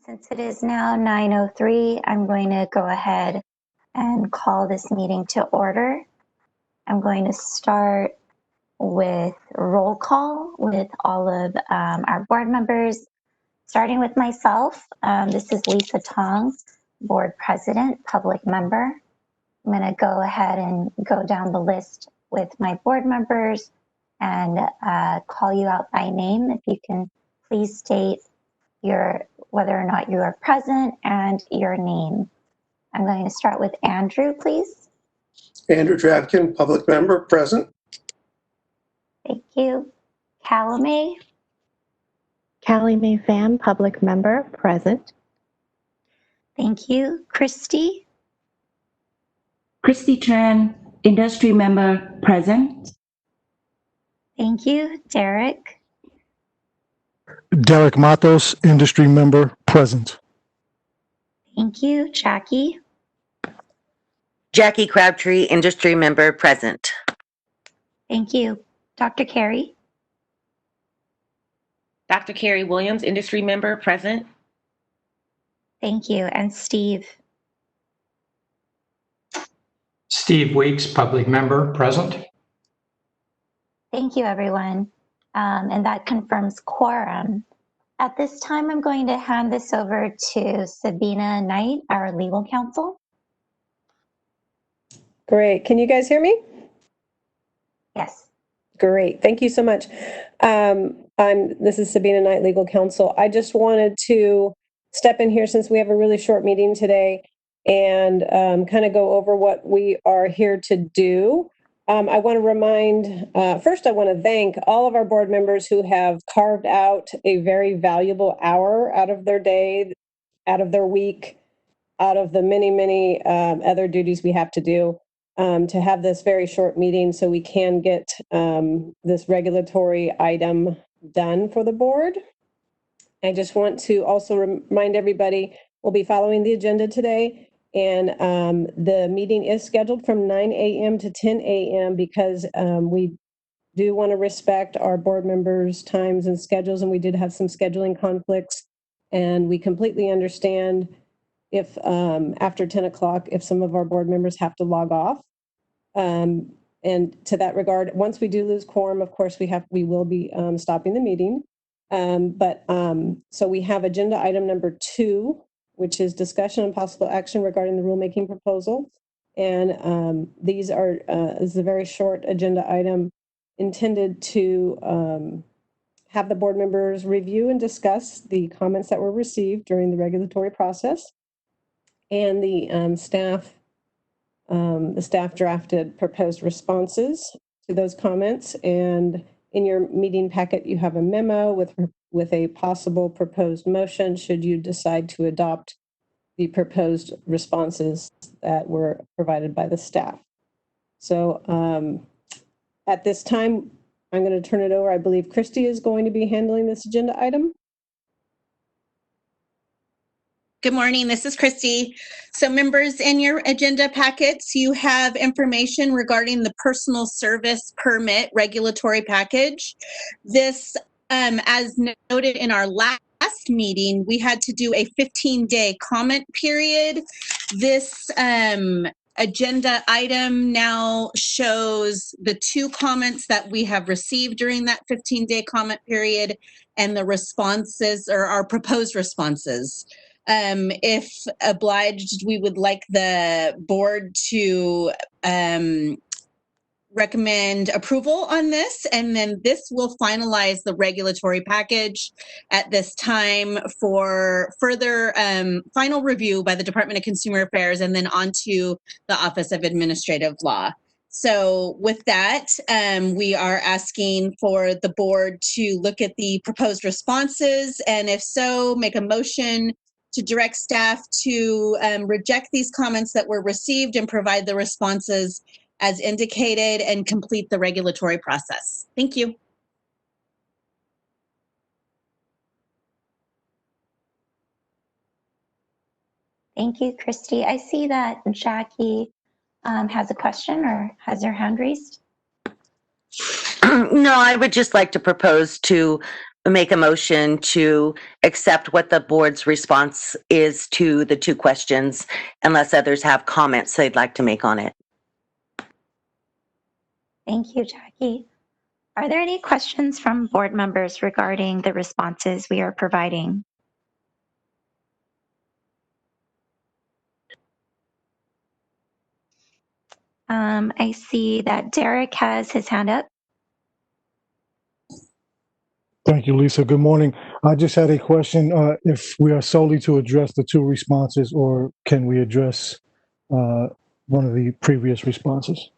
Since it is now 9:03, I'm going to go ahead and call this meeting to order. I'm going to start with roll call with all of our board members, starting with myself. This is Lisa Tong, board president, public member. I'm going to go ahead and go down the list with my board members and call you out by name. If you can please state whether or not you are present and your name. I'm going to start with Andrew, please. Andrew Dravkin, public member, present. Thank you. Calame. Callie Mae Pham, public member, present. Thank you. Christy. Christy Tran, industry member, present. Thank you. Derek. Derek Matos, industry member, present. Thank you. Jackie. Jackie Crabtree, industry member, present. Thank you. Dr. Carey. Dr. Carrie Williams, industry member, present. Thank you. And Steve. Steve Weeks, public member, present. Thank you, everyone. And that confirms quorum. At this time, I'm going to hand this over to Sabina Knight, our legal counsel. Great. Can you guys hear me? Yes. Great. Thank you so much. This is Sabina Knight, legal counsel. I just wanted to step in here since we have a really short meeting today and kind of go over what we are here to do. I want to remind, first I want to thank all of our board members who have carved out a very valuable hour out of their day, out of their week, out of the many other duties we have to do to have this very short meeting so we can get this regulatory item done for the board. I just want to also remind everybody we'll be following the agenda today. And the meeting is scheduled from 9 a.m. to 10 a.m. because we do want to respect our board members' times and schedules, and we did have some scheduling conflicts. And we completely understand if after 10 o'clock, if some of our board members have to log off. And to that regard, once we do lose quorum, of course, we will be stopping the meeting. So we have agenda item number 2, which is discussion and possible action regarding the rulemaking proposal. And these is a very short agenda item intended to have the board members review and discuss the comments that were received during the regulatory process. And the staff drafted proposed responses to those comments. And in your meeting packet, you have a memo with a possible proposed motion should you decide to adopt the proposed responses that were provided by the staff. So at this time, I'm going to turn it over. I believe Christy is going to be handling this agenda item. Good morning, this is Christy. So members, in your agenda packets, you have information regarding the personal service permit regulatory package. This, as noted in our last meeting, we had to do a 15-day comment period. This agenda item now shows the 2 comments that we have received during that 15-day comment period and the responses or our proposed responses. If obliged, we would like the board to recommend approval on this, and then this will finalize the regulatory package at this time for further final review by the Department of Consumer Affairs and then on to the Office of Administrative Law. So with that, we are asking for the board to look at the proposed responses, and if so, make a motion to direct staff to reject these comments that were received and provide the responses as indicated and complete the regulatory process. Thank you. Thank you, Christy. I see that Jackie has a question or has her hand raised. No, I would just like to propose to make a motion to accept what the board's response is to the two questions, unless others have comments they'd like to make on it. Thank you, Jackie. Are there any questions from board members regarding the responses we are providing? I see that Derek has his hand up. Thank you, Lisa. Good morning. I just had a question. If we are solely to address the two responses, or can we address one of the previous responses?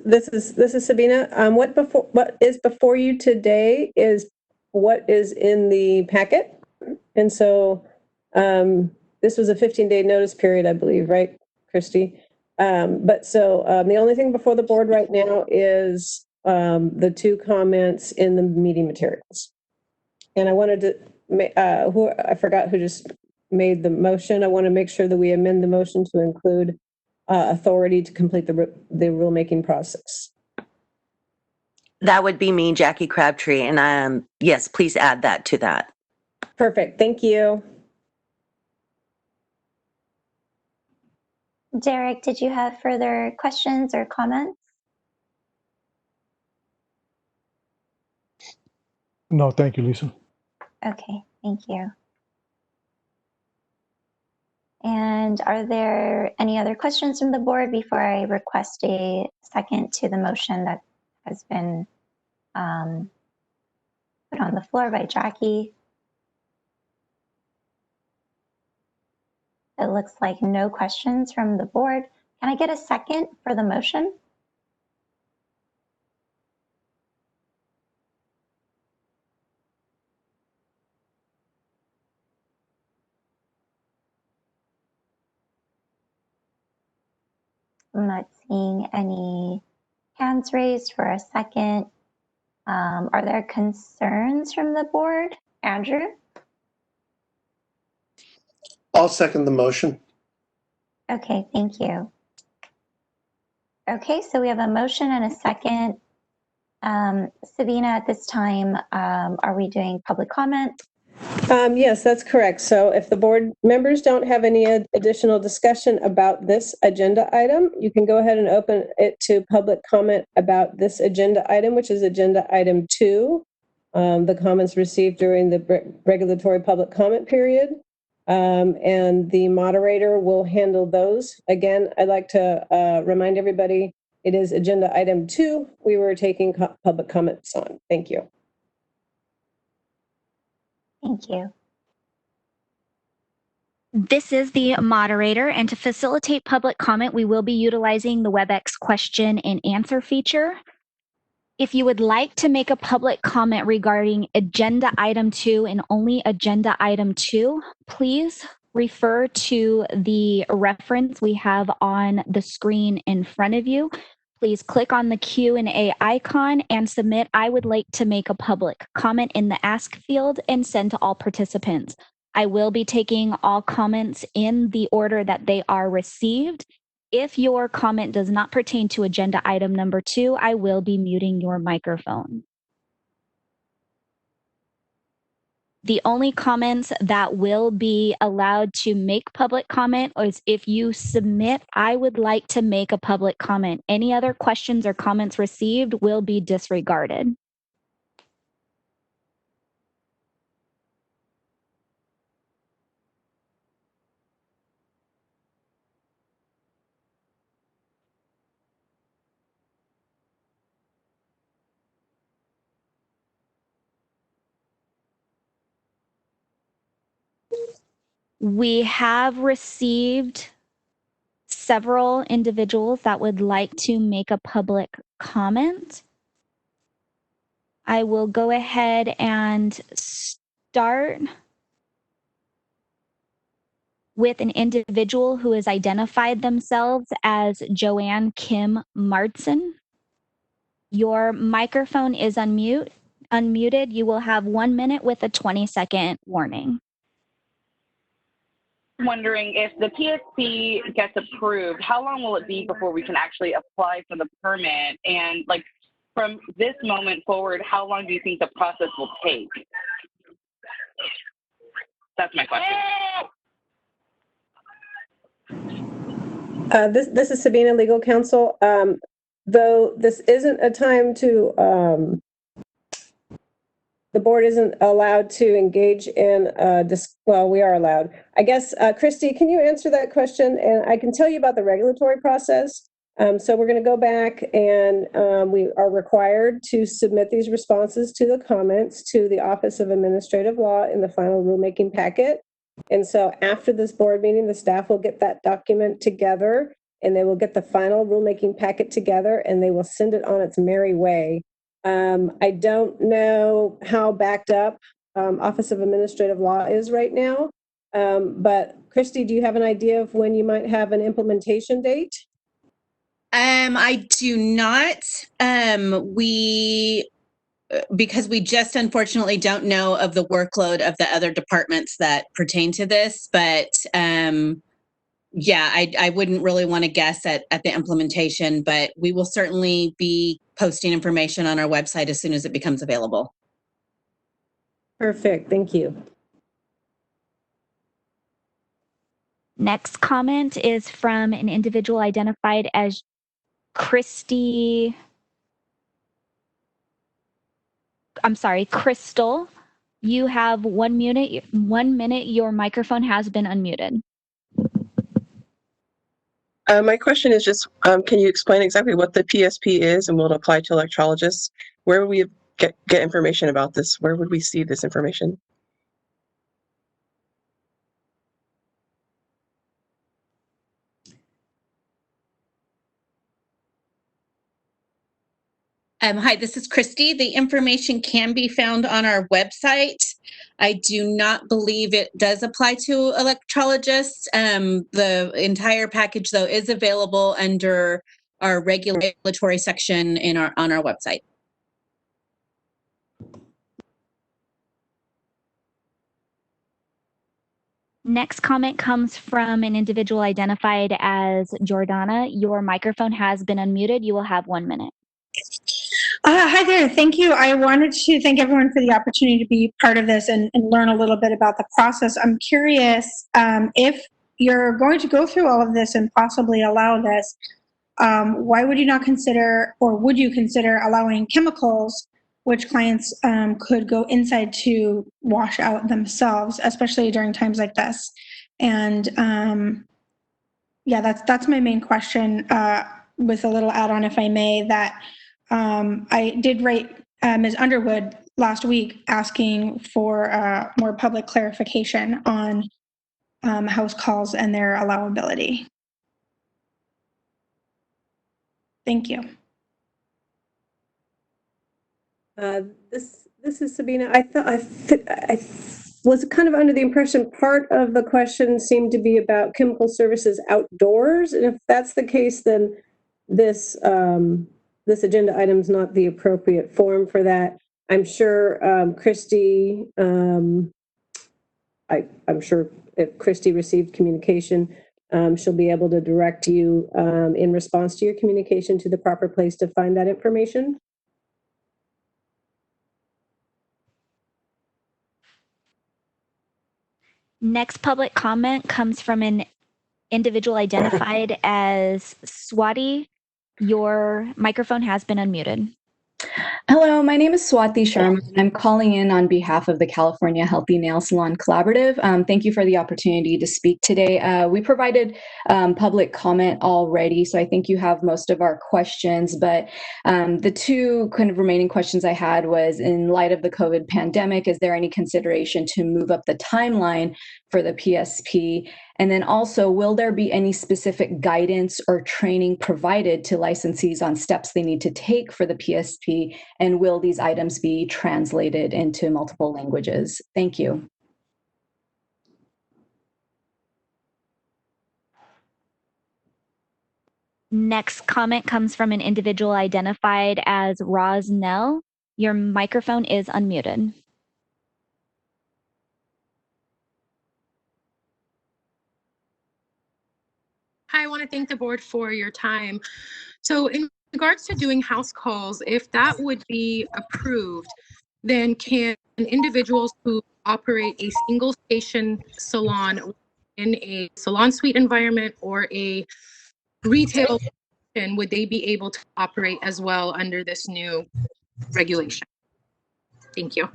This is Sabina. What is before you today is what is in the packet. And so this was a 15-day notice period, I believe, right, Christy? The only thing before the board right now is the two comments in the meeting materials. And I wanted to, I forgot who just made the motion. I want to make sure that we amend the motion to include authority to complete the rulemaking process. That would be me, Jackie Crabtree, and yes, please add that to that. Perfect. Thank you. Derek, did you have further questions or comments? No, thank you, Lisa. Okay, thank you. And are there any other questions from the board before I request a second to the motion that has been put on the floor by Jackie? It looks like no questions from the board. Can I get a second for the motion? I'm not seeing any hands raised for a second. Are there concerns from the board? Andrew? I'll second the motion. Okay, thank you. Okay, so we have a motion and a second. Sabina, at this time, are we doing public comment? Yes, that's correct. So if the board members don't have any additional discussion about this agenda item, you can go ahead and open it to public comment about this agenda item, which is agenda item 2, the comments received during the regulatory public comment period. And the moderator will handle those. Again, I'd like to remind everybody, it is agenda item 2 we were taking public comments on. Thank you. Thank you. This is the moderator, and to facilitate public comment, we will be utilizing the WebEx question and answer feature. If you would like to make a public comment regarding agenda item 2 and only agenda item 2, please refer to the reference we have on the screen in front of you. Please click on the Q&A icon and submit "I would like to make a public comment" in the Ask field and send to all participants. I will be taking all comments in the order that they are received. If your comment does not pertain to agenda item number 2, I will be muting your microphone. The only comments that will be allowed to make public comment is if you submit "I would like to make a public comment." Any other questions or comments received will be disregarded. We have received several individuals that would like to make a public comment. I will go ahead and start with an individual who has identified themselves as Joanne Kim Martson. Your microphone is unmuted. You will have 1 minute with a 20-second warning. Wondering if the PSC gets approved, how long will it be before we can actually apply for the permit? And from this moment forward, how long do you think the process will take? That's my question. This is Sabina, legal counsel. Though this isn't a time to, the board isn't allowed to engage in well, we are allowed. I guess, Christy, can you answer that question? And I can tell you about the regulatory process. So we're going to go back and we are required to submit these responses to the comments to the Office of Administrative Law in the final rulemaking packet. And so after this board meeting, the staff will get that document together and they will get the final rulemaking packet together and they will send it on its merry way. I don't know how backed up Office of Administrative Law is right now, but Christy, do you have an idea of when you might have an implementation date? I do not. Because we just unfortunately don't know of the workload of the other departments that pertain to this, but yeah, I wouldn't really want to guess at the implementation, but we will certainly be posting information on our website as soon as it becomes available. Perfect, thank you. Next comment is from an individual identified as Crystal. You have 1 minute. 1 minute. Your microphone has been unmuted. My question is just, can you explain exactly what the PSP is and will it apply to electrologists? Where would we get information about this? Where would we see this information? Hi, this is Christy. The information can be found on our website. I do not believe it does apply to electrologists. The entire package, though, is available under our regulatory section on our website. Next comment comes from an individual identified as Jordana. Your microphone has been unmuted. You will have 1 minute. Hi there. Thank you. I wanted to thank everyone for the opportunity to be part of this and learn a little bit about the process. I'm curious if you're going to go through all of this and possibly allow this, why would you not consider, or would you consider allowing chemicals which clients could go inside to wash out themselves, especially during times like this? And yeah, that's my main question, with a little add-on, if I may, that I did write Ms. Underwood last week asking for more public clarification on house calls and their allowability. Thank you. This is Sabina. I was kind of under the impression part of the question seemed to be about chemical services outdoors, and if that's the case, then this agenda item is not the appropriate form for that. I'm sure Christy. I'm sure if Christy received communication, she'll be able to direct you in response to your communication to the proper place to find that information. Next public comment comes from an individual identified as Swati. Your microphone has been unmuted. Hello, my name is Swati Sharma, and I'm calling in on behalf of the California Healthy Nail Salon Collaborative. Thank you for the opportunity to speak today. We provided public comment already, so I think you have most of our questions, but the two kind of remaining questions I had was, in light of the COVID pandemic, is there any consideration to move up the timeline for the PSP? And then also, will there be any specific guidance or training provided to licensees on steps they need to take for the PSP? And will these items be translated into multiple languages? Thank you. Next comment comes from an individual identified as Rosnell. Your microphone is unmuted. Hi, I want to thank the board for your time. So in regards to doing house calls, if that would be approved, then can individuals who operate a single station salon in a salon suite environment or a retail, would they be able to operate as well under this new regulation? Thank you.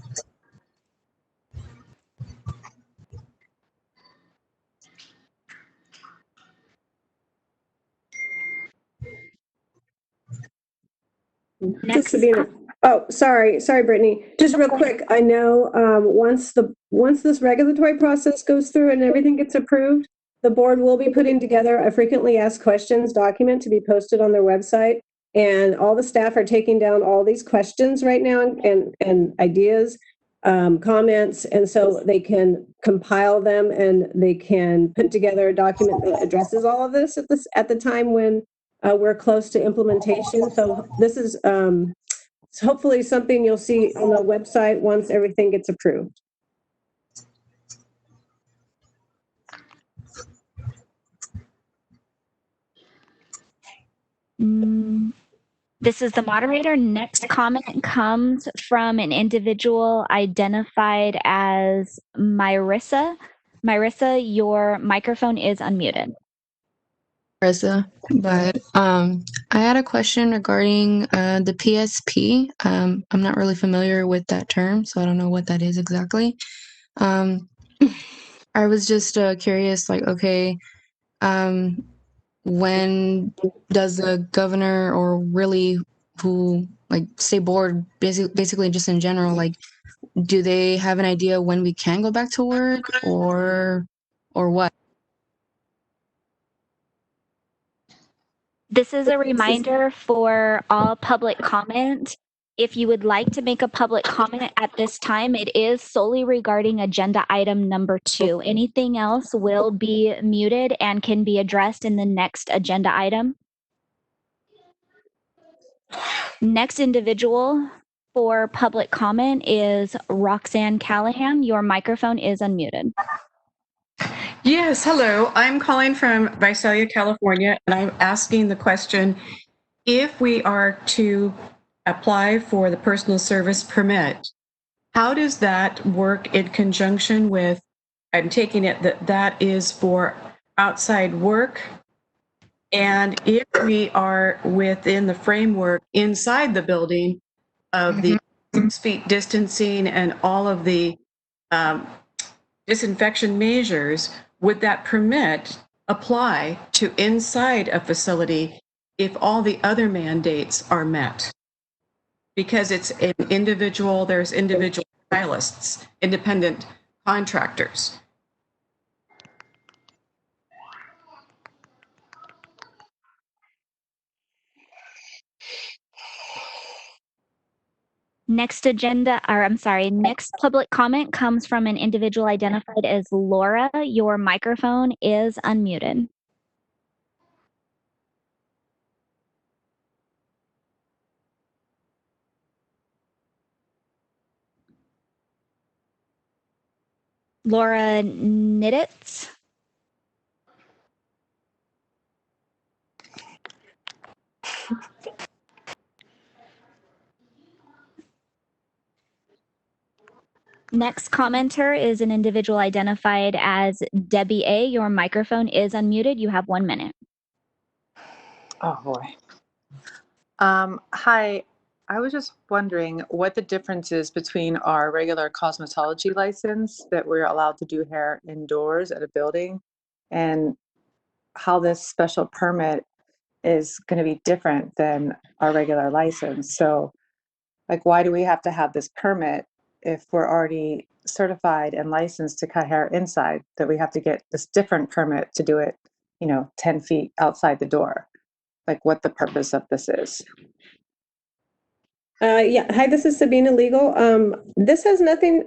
Next. Sabina. Oh, sorry, Brittany. Just real quick, I know once this regulatory process goes through and everything gets approved, the board will be putting together a frequently asked questions document to be posted on their website. And all the staff are taking down all these questions right now and ideas, comments, and so they can compile them and they can put together a document that addresses all of this at the time when we're close to implementation. So this is hopefully something you'll see on the website once everything gets approved. This is the moderator. Next comment comes from an individual identified as Myrisa. Myrisa, your microphone is unmuted. But I had a question regarding the PSP. I'm not really familiar with that term, so I don't know what that is exactly. I was just curious, like, okay, when does the governor or really who, like, state board, basically just in general, like, do they have an idea when we can go back to work or what? This is a reminder for all public comment. If you would like to make a public comment at this time, it is solely regarding agenda item number 2. Anything else will be muted and can be addressed in the next agenda item. Next individual for public comment is Roxanne Callahan. Your microphone is unmuted. Yes, hello. I'm calling from Visalia, California, and I'm asking the question, if we are to apply for the personal service permit, how does that work in conjunction with, I'm taking it that is for outside work, and if we are within the framework inside the building of the 6 feet distancing and all of the disinfection measures, would that permit apply to inside a facility if all the other mandates are met? Because it's an individual, there's individual stylists, independent contractors. Next public comment comes from an individual identified as Laura. Your microphone is unmuted. Laura Niditz. Next commenter is an individual identified as Debbie A. Your microphone is unmuted. You have 1 minute. Oh boy. Hi, I was just wondering what the difference is between our regular cosmetology license that we're allowed to do hair indoors at a building and how this special permit is going to be different than our regular license. So, like, why do we have to have this permit if we're already certified and licensed to cut hair inside, that we have to get this different permit to do it, 10 feet outside the door? Like, what the purpose of this is? Yeah. Hi, this is Sabina Legal. This has nothing,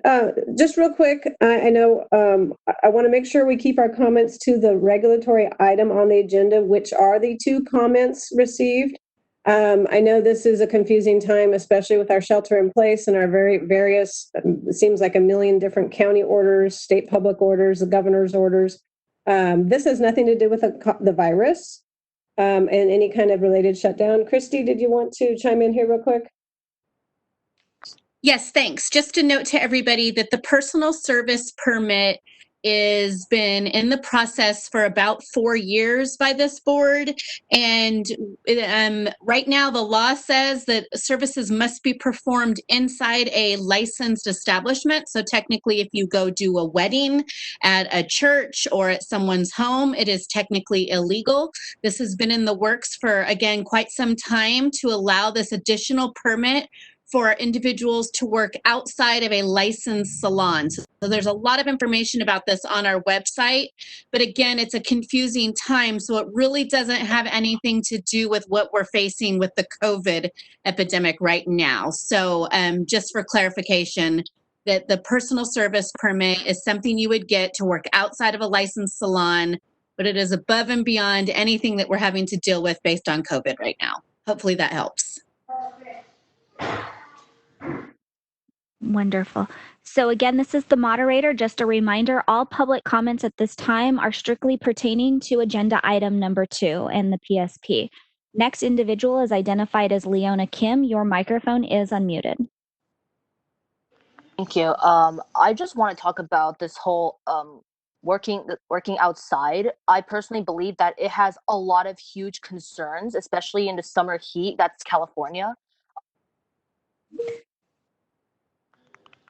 just real quick, I know I want to make sure we keep our comments to the regulatory item on the agenda, which are the 2 comments received. I know this is a confusing time, especially with our shelter in place and our very various, it seems like a million different county orders, state public orders, the governor's orders. This has nothing to do with the virus. and any kind of related shutdown. Christy, did you want to chime in here real quick? Yes, thanks. Just a note to everybody that the personal service permit is been in the process for about 4 years by this board. And right now the law says that services must be performed inside a licensed establishment. So technically, if you go do a wedding at a church or at someone's home, it is technically illegal. This has been in the works for, again, quite some time to allow this additional permit for individuals to work outside of a licensed salon. So there's a lot of information about this on our website, but again, it's a confusing time. So it really doesn't have anything to do with what we're facing with the COVID epidemic right now. So just for clarification, that the personal service permit is something you would get to work outside of a licensed salon, but it is above and beyond anything that we're having to deal with based on COVID right now. Hopefully that helps. Wonderful. So again, this is the moderator. Just a reminder, all public comments at this time are strictly pertaining to agenda item number 2 and the PSP. Next individual is identified as Leona Kim. Your microphone is unmuted. Thank you. I just want to talk about this whole working outside. I personally believe that it has a lot of huge concerns, especially in the summer heat. That's California.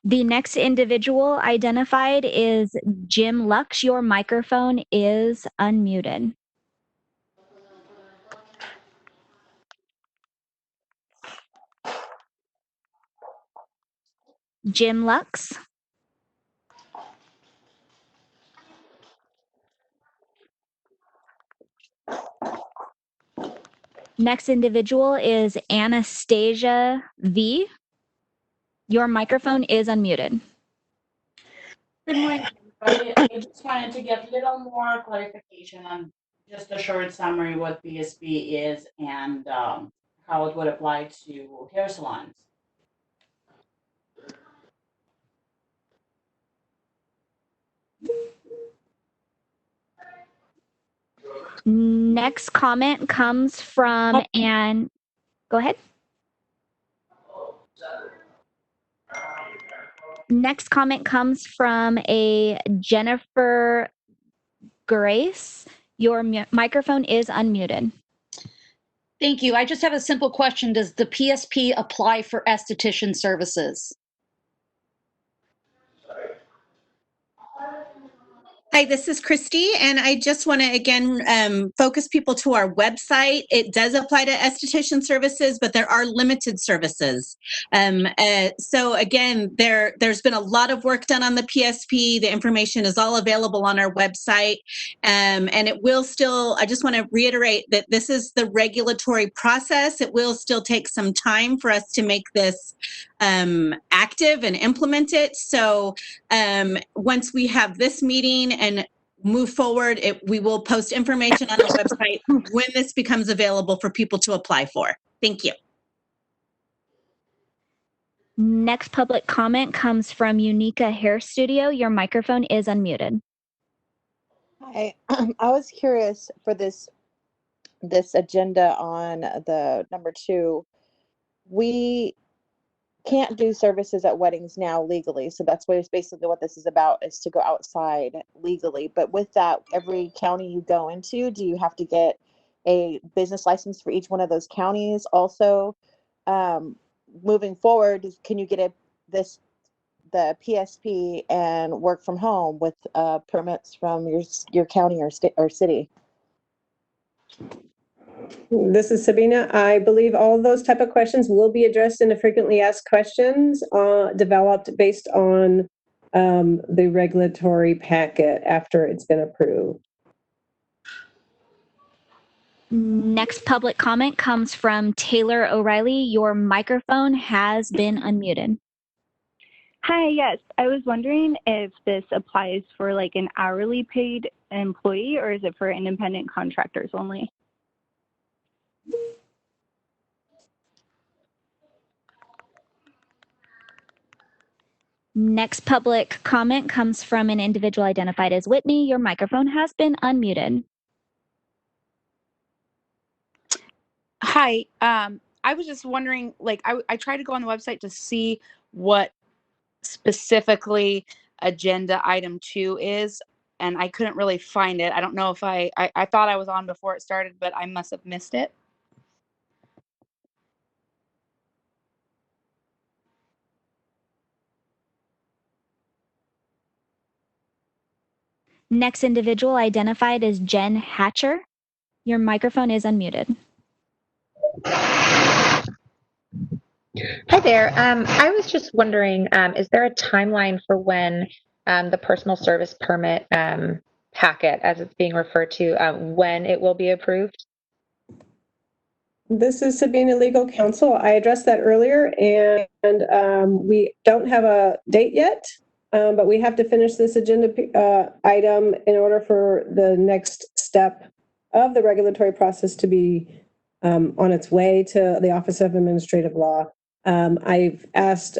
The next individual identified is Jim Lux. Your microphone is unmuted. Jim Lux. Next individual is Anastasia V. Your microphone is unmuted. Good morning, everybody. I just wanted to get a little more clarification on just a short summary what PSP is and how it would apply to hair salons. Next comment comes from Ann. Go ahead. Next comment comes from a Jennifer Grace. Your microphone is unmuted. Thank you. I just have a simple question. Does the PSP apply for esthetician services? Hi, this is Christy, and I just want to again focus people to our website. It does apply to esthetician services, but there are limited services. So again, there's been a lot of work done on the PSP. The information is all available on our website, and it will still. I just want to reiterate that this is the regulatory process. It will still take some time for us to make this active and implement it. So once we have this meeting and move forward, we will post information on our website when this becomes available for people to apply for. Thank you. Next public comment comes from Unica Hair Studio. Your microphone is unmuted. Hi, I was curious for this agenda on the number 2. We can't do services at weddings now legally, so that's basically what this is about, is to go outside legally. But with that, every county you go into, do you have to get a business license for each one of those counties? Also, moving forward, can you get the PSP and work from home with permits from your county or state or city? This is Sabina. I believe all of those type of questions will be addressed in the frequently asked questions developed based on the regulatory packet after it's been approved. Next public comment comes from Taylor O'Reilly. Your microphone has been unmuted. Hi, yes. I was wondering if this applies for like an hourly paid employee or is it for independent contractors only? Next public comment comes from an individual identified as Whitney. Your microphone has been unmuted. Hi. I was just wondering, like, I tried to go on the website to see what specifically agenda item 2 is, and I couldn't really find it. I don't know if I thought I was on before it started, but I must have missed it. Next individual identified as Jen Hatcher. Your microphone is unmuted. Hi there. I was just wondering, is there a timeline for when the personal service permit packet, as it's being referred to, when it will be approved? This is Sabina Legal Counsel. I addressed that earlier, and we don't have a date yet, but we have to finish this agenda item in order for the next step of the regulatory process to be on its way to the Office of Administrative Law. I've asked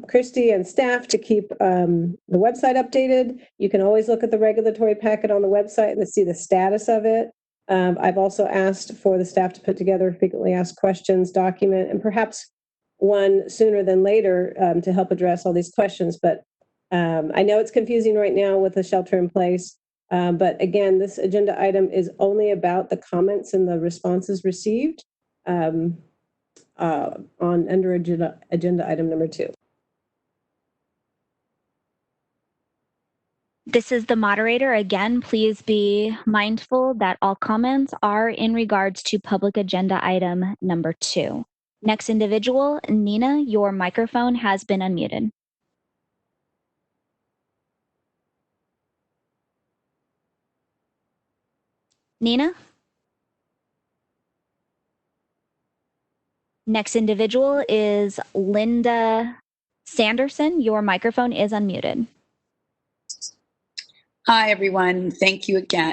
Christy and staff to keep the website updated. You can always look at the regulatory packet on the website and see the status of it. I've also asked for the staff to put together a frequently asked questions document, and perhaps one sooner than later to help address all these questions. But I know it's confusing right now with the shelter in place. But again, this agenda item is only about the comments and the responses received on under agenda item number 2. This is the moderator. Again, please be mindful that all comments are in regards to public agenda item number 2. Next individual, Nina, your microphone has been unmuted. Nina? Next individual is Linda Sanderson. Your microphone is unmuted. Hi, everyone. Thank you again.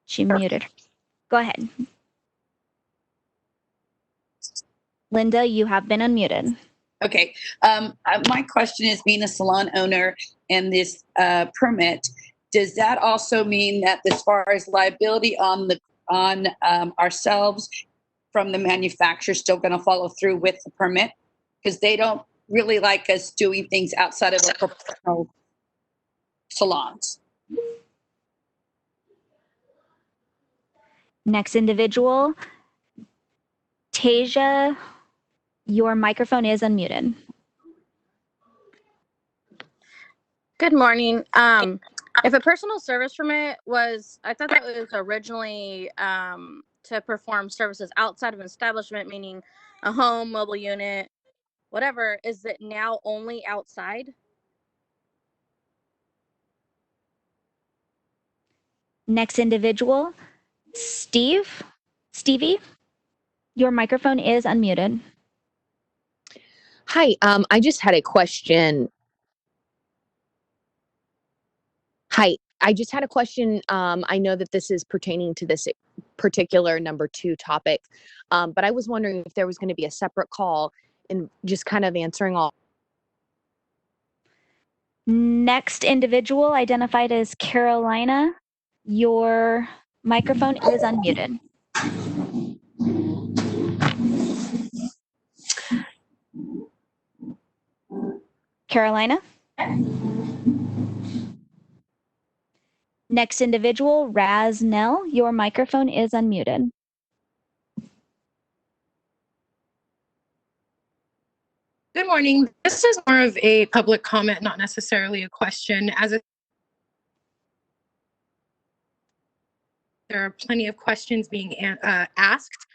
She muted. Go ahead. Linda, you have been unmuted. Okay. My question is, being a salon owner and this permit, does that also mean that as far as liability on ourselves from the manufacturer still going to follow through with the permit? Because they don't really like us doing things outside of our professional salons. Next individual, Tasia, your microphone is unmuted. Good morning. If a personal service permit was, I thought that was originally to perform services outside of an establishment, meaning a home, mobile unit, whatever. Is it now only outside? Next individual, Stevie, your microphone is unmuted. Hi, I just had a question. I know that this is pertaining to this particular number 2 topic, but I was wondering if there was going to be a separate call and just kind of answering all. Next individual identified as Carolina, your microphone is unmuted. Carolina? Next individual, Raz Nell, your microphone is unmuted. Good morning. This is more of a public comment, not necessarily a question. There are plenty of questions being asked,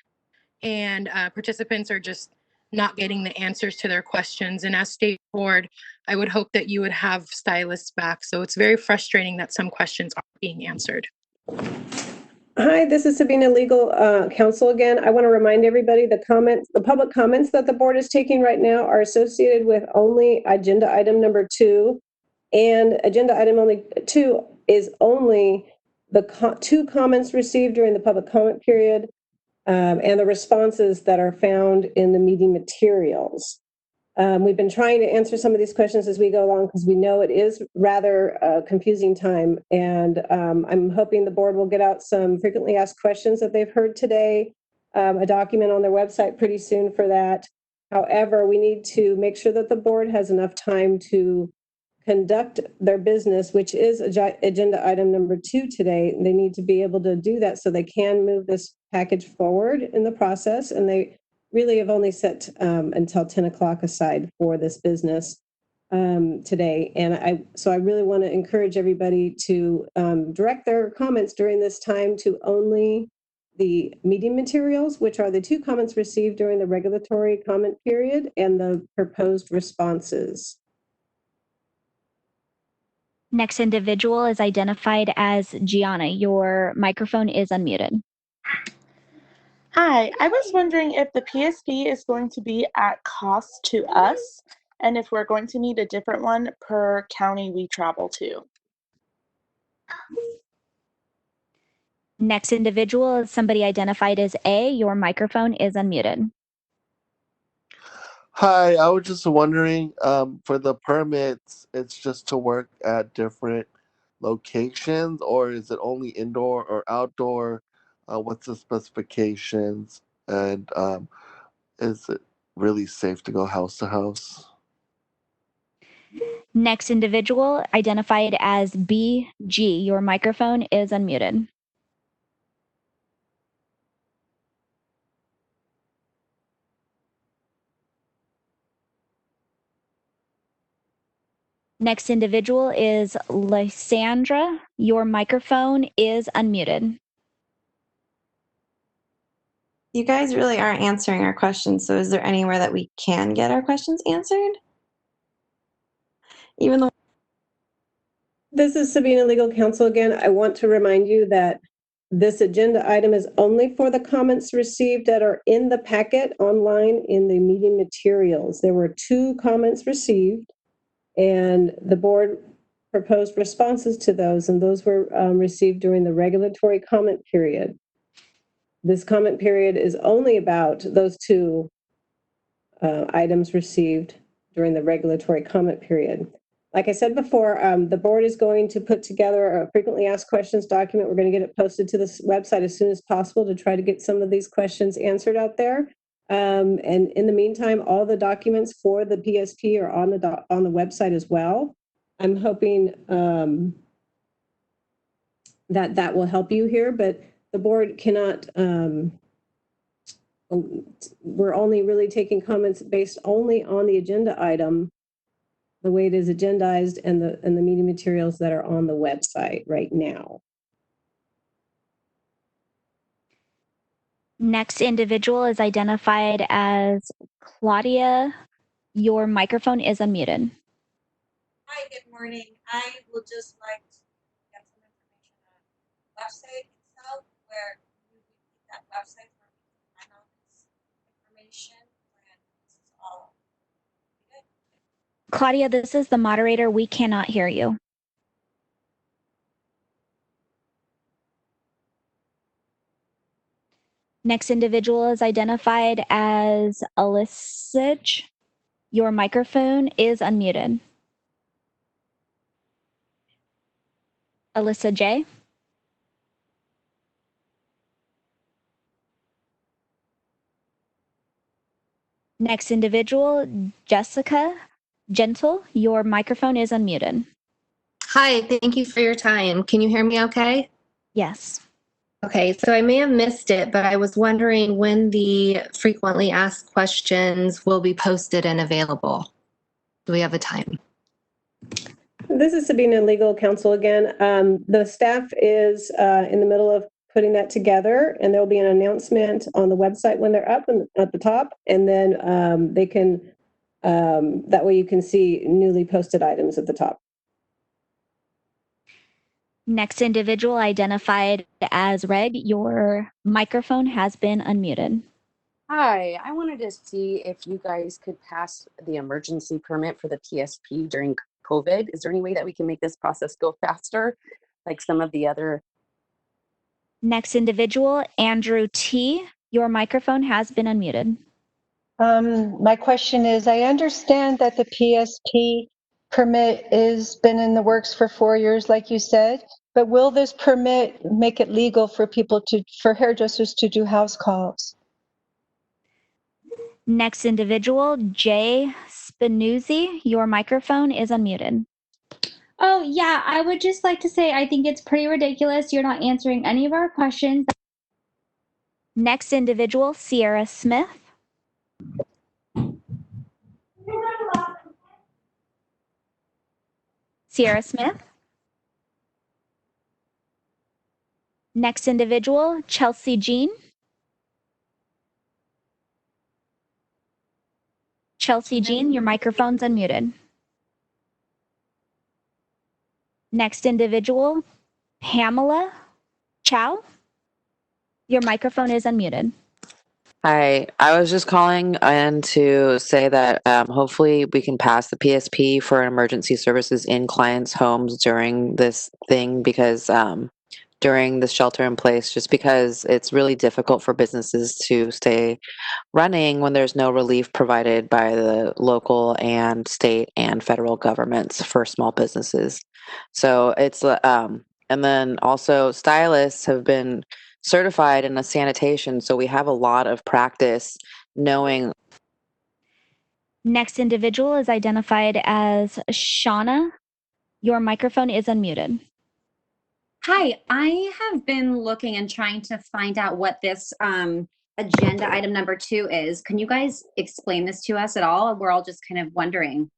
and participants are just not getting the answers to their questions. And as state board, I would hope that you would have stylists back. So it's very frustrating that some questions aren't being answered. Hi, this is Sabina Legal Counsel again. I want to remind everybody the public comments that the board is taking right now are associated with only agenda item number 2, and agenda item only 2 is only the 2 comments received during the public comment period and the responses that are found in the meeting materials. We've been trying to answer some of these questions as we go along because we know it is rather a confusing time. And I'm hoping the board will get out some frequently asked questions that they've heard today, a document on their website pretty soon for that. However, we need to make sure that the board has enough time to conduct their business, which is agenda item number 2 today. They need to be able to do that so they can move this package forward in the process. And they really have only set until 10 o'clock aside for this business today. And I really want to encourage everybody to direct their comments during this time to only the meeting materials, which are the 2 comments received during the regulatory comment period and the proposed responses. Next individual is identified as Gianna. Your microphone is unmuted. Hi, I was wondering if the PSP is going to be at cost to us and if we're going to need a different one per county we travel to. Next individual is somebody identified as A. Your microphone is unmuted. Hi, I was just wondering, for the permits, it's just to work at different locations, or is it only indoor or outdoor? What's the specifications? And is it really safe to go house to house? Next individual identified as BG. Your microphone is unmuted. Next individual is Lysandra. Your microphone is unmuted. You guys really aren't answering our questions, so is there anywhere that we can get our questions answered? Even though This is Sabina Legal Counsel again. I want to remind you that this agenda item is only for the comments received that are in the packet online in the meeting materials. There were 2 comments received, and the board proposed responses to those, and those were received during the regulatory comment period. This comment period is only about those 2 items received during the regulatory comment period. Like I said before, the board is going to put together a frequently asked questions document. We're going to get it posted to this website as soon as possible to try to get some of these questions answered out there. And in the meantime, all the documents for the PSP are on the website as well. I'm hoping that will help you here, but the board cannot. We're only really taking comments based only on the agenda item, the way it is agendized, and the meeting materials that are on the website right now. Next individual is identified as Claudia. Your microphone is unmuted. Hi, good morning. I would just like to get some information on the website itself, where you would keep that website for me to find out this information when this is all completed. Claudia, this is the moderator. We cannot hear you. Next individual is identified as Alyssa. Your microphone is unmuted. Alyssa J. Next individual, Jessica Gentle. Your microphone is unmuted. Hi, thank you for your time. Can you hear me okay? Yes. Okay, so I may have missed it, but I was wondering when the frequently asked questions will be posted and available. Do we have a time? This is Sabina Legal Counsel again. The staff is in the middle of putting that together, and there'll be an announcement on the website when they're up and at the top, and then they can, that way you can see newly posted items at the top. Next individual identified as Reg. Your microphone has been unmuted. Hi, I wanted to see if you guys could pass the emergency permit for the PSP during COVID. Is there any way that we can make this process go faster, like some of the other? Next individual, Andrew T. Your microphone has been unmuted. My question is, I understand that the PSP permit has been in the works for 4 years, like you said, but will this permit make it legal for for hairdressers to do house calls? Next individual, Jay Spinuzzi, your microphone is unmuted. Oh, yeah, I would just like to say I think it's pretty ridiculous. You're not answering any of our questions. Next individual, Sierra Smith. Sierra Smith. Next individual, Chelsea Jean. Chelsea Jean, your microphone's unmuted. Next individual, Pamela Chow. Your microphone is unmuted. Hi, I was just calling in to say that hopefully we can pass the PSP for emergency services in clients' homes during this thing because during the shelter in place, just because it's really difficult for businesses to stay running when there's no relief provided by the local and state and federal governments for small businesses. So it's and then also stylists have been certified in a sanitation, so we have a lot of practice knowing. Next individual is identified as Shauna. Your microphone is unmuted. Hi, I have been looking and trying to find out what this agenda item number 2 is. Can you guys explain this to us at all? We're all just kind of wondering.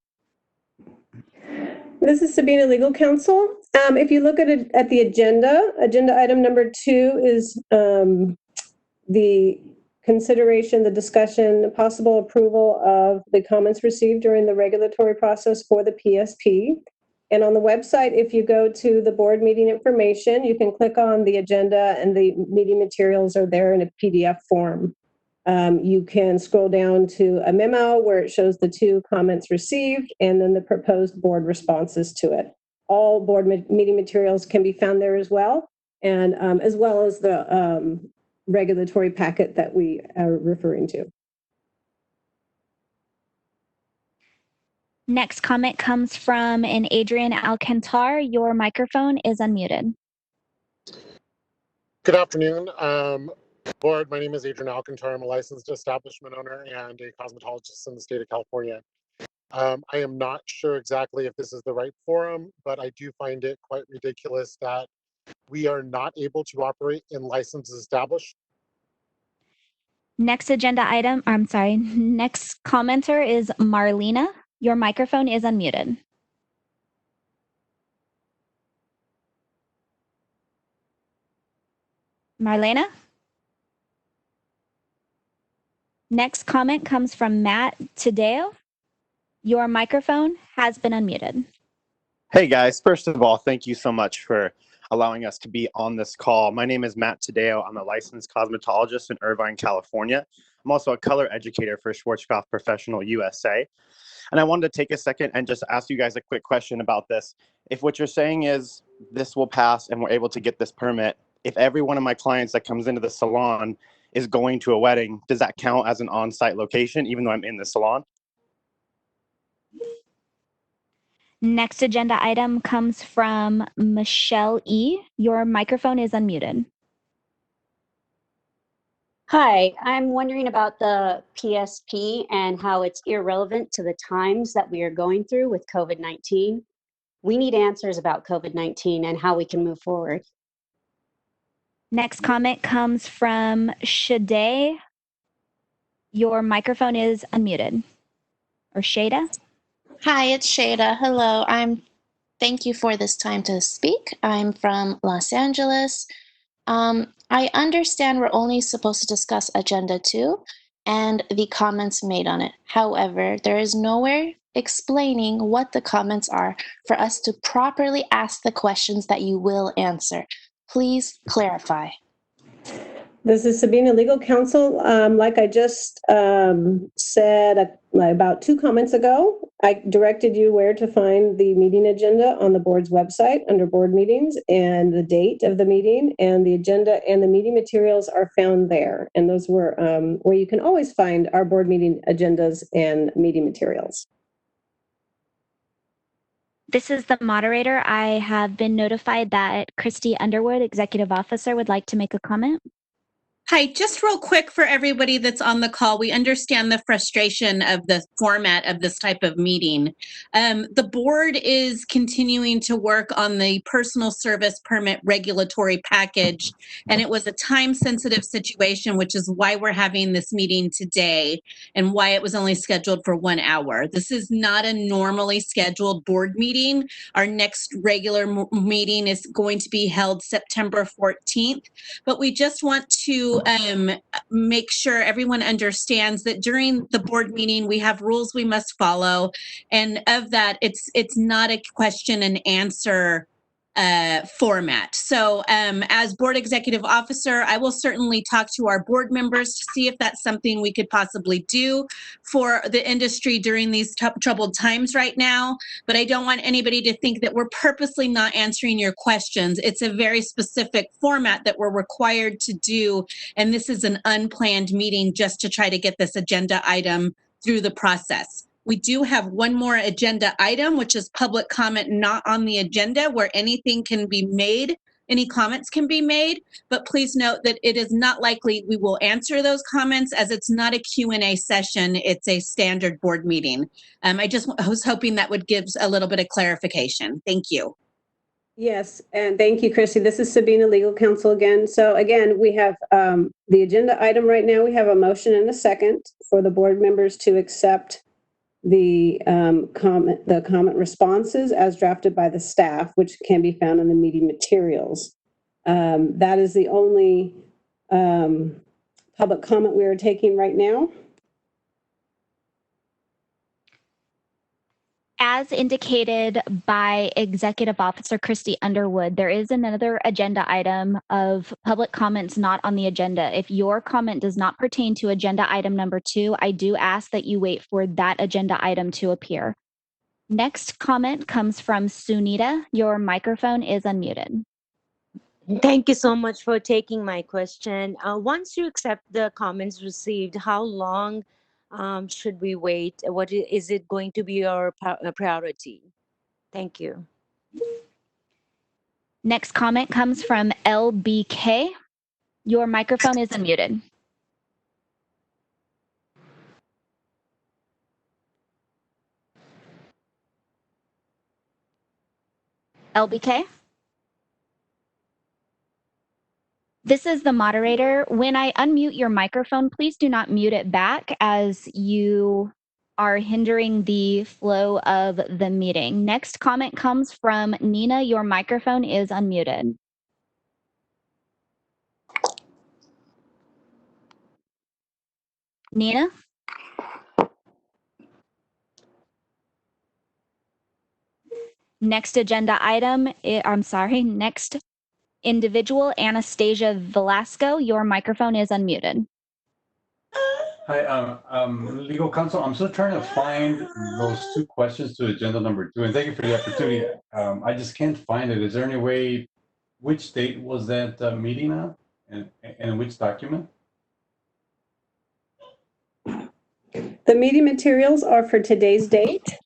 This is Sabina, legal counsel. If you look at the agenda item number 2 is the consideration, the discussion, the possible approval of the comments received during the regulatory process for the PSP. And on the website, if you go to the board meeting information, you can click on the agenda and the meeting materials are there in a PDF form. You can scroll down to a memo where it shows the 2 comments received and then the proposed board responses to it. All board meeting materials can be found there as well, and as well as the regulatory packet that we are referring to. Next comment comes from an Adrian Alcantar. Your microphone is unmuted. Good afternoon. Board, my name is Adrian Alcantar. I'm a licensed establishment owner and a cosmetologist in the state of California. I am not sure exactly if this is the right forum, but I do find it quite ridiculous that we are not able to operate in licensed establishments. Next next commenter is Marlena. Your microphone is unmuted. Marlena? Next comment comes from Matt Tadeo. Your microphone has been unmuted. Hey guys, first of all, thank you so much for allowing us to be on this call. My name is Matt Tadeo. I'm a licensed cosmetologist in Irvine, California. I'm also a color educator for Schwarzkopf Professional USA. And I wanted to take a second and just ask you guys a quick question about this. If what you're saying is this will pass and we're able to get this permit, if every one of my clients that comes into the salon is going to a wedding, does that count as an on-site location even though I'm in the salon? Next agenda item comes from Michelle E. Your microphone is unmuted. Hi, I'm wondering about the PSP and how it's irrelevant to the times that we are going through with COVID-19. We need answers about COVID-19 and how we can move forward. Next comment comes from Shade. Your microphone is unmuted. Or Shada? Hi, it's Shada. Hello. Thank you for this time to speak. I'm from Los Angeles. I understand we're only supposed to discuss Agenda 2 and the comments made on it. However, there is nowhere explaining what the comments are for us to properly ask the questions that you will answer. Please clarify. This is Sabina, legal counsel. Like I just said about 2 comments ago, I directed you where to find the meeting agenda on the board's website under board meetings, and the date of the meeting, and the agenda and the meeting materials are found there. And those were where you can always find our board meeting agendas and meeting materials. This is the moderator. I have been notified that Christy Underwood, Executive Officer, would like to make a comment. Hi, just real quick for everybody that's on the call. We understand the frustration of the format of this type of meeting. The board is continuing to work on the personal service permit regulatory package, and it was a time-sensitive situation, which is why we're having this meeting today and why it was only scheduled for 1 hour. This is not a normally scheduled board meeting. Our next regular meeting is going to be held September 14th, but we just want to make sure everyone understands that during the board meeting, we have rules we must follow. And of that, it's not a question and answer format. So as board executive officer, I will certainly talk to our board members to see if that's something we could possibly do for the industry during these troubled times right now. But I don't want anybody to think that we're purposely not answering your questions. It's a very specific format that we're required to do. And this is an unplanned meeting just to try to get this agenda item through the process. We do have one more agenda item, which is public comment not on the agenda, where anything can be made, any comments can be made, but please note that it is not likely we will answer those comments, as it's not a Q&A session, it's a standard board meeting. I was hoping that would give a little bit of clarification. Thank you. Yes, and thank you, Christy. This is Sabina, legal counsel again. So again, we have the agenda item right now. We have a motion and a second for the board members to accept the comment responses as drafted by the staff, which can be found in the meeting materials. That is the only public comment we are taking right now. As indicated by Executive Officer Christy Underwood, there is another agenda item of public comments not on the agenda. If your comment does not pertain to agenda item number 2, I do ask that you wait for that agenda item to appear. Next comment comes from Sunita. Your microphone is unmuted. Thank you so much for taking my question. Once you accept the comments received, how long should we wait? What is it going to be your priority? Thank you. Next comment comes from LBK. Your microphone is unmuted. LBK? This is the moderator. When I unmute your microphone, please do not mute it back, as you are hindering the flow of the meeting. Next comment comes from Nina. Your microphone is unmuted. Nina? Next agenda item, next individual, Anastasia Velasco. Your microphone is unmuted. Hi, legal counsel. I'm still trying to find those 2 questions to agenda number 2, and thank you for the opportunity. I just can't find it. Is there any way, which date was that meeting at, and which document? The meeting materials are for today's date.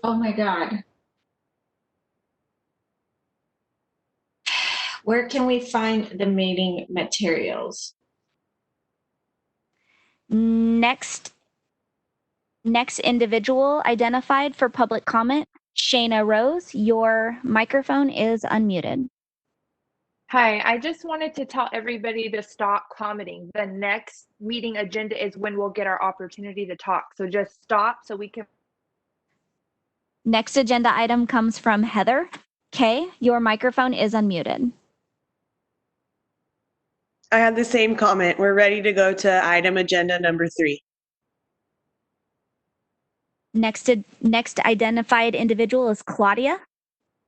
Oh my God. Where can we find the meeting materials? Next individual identified for public comment, Shayna Rose. Your microphone is unmuted. Hi, I just wanted to tell everybody to stop commenting. The next meeting agenda is when we'll get our opportunity to talk. So just stop so we can. Next agenda item comes from Heather K. Your microphone is unmuted. I have the same comment. We're ready to go to item agenda number 3. Next identified individual is Claudia.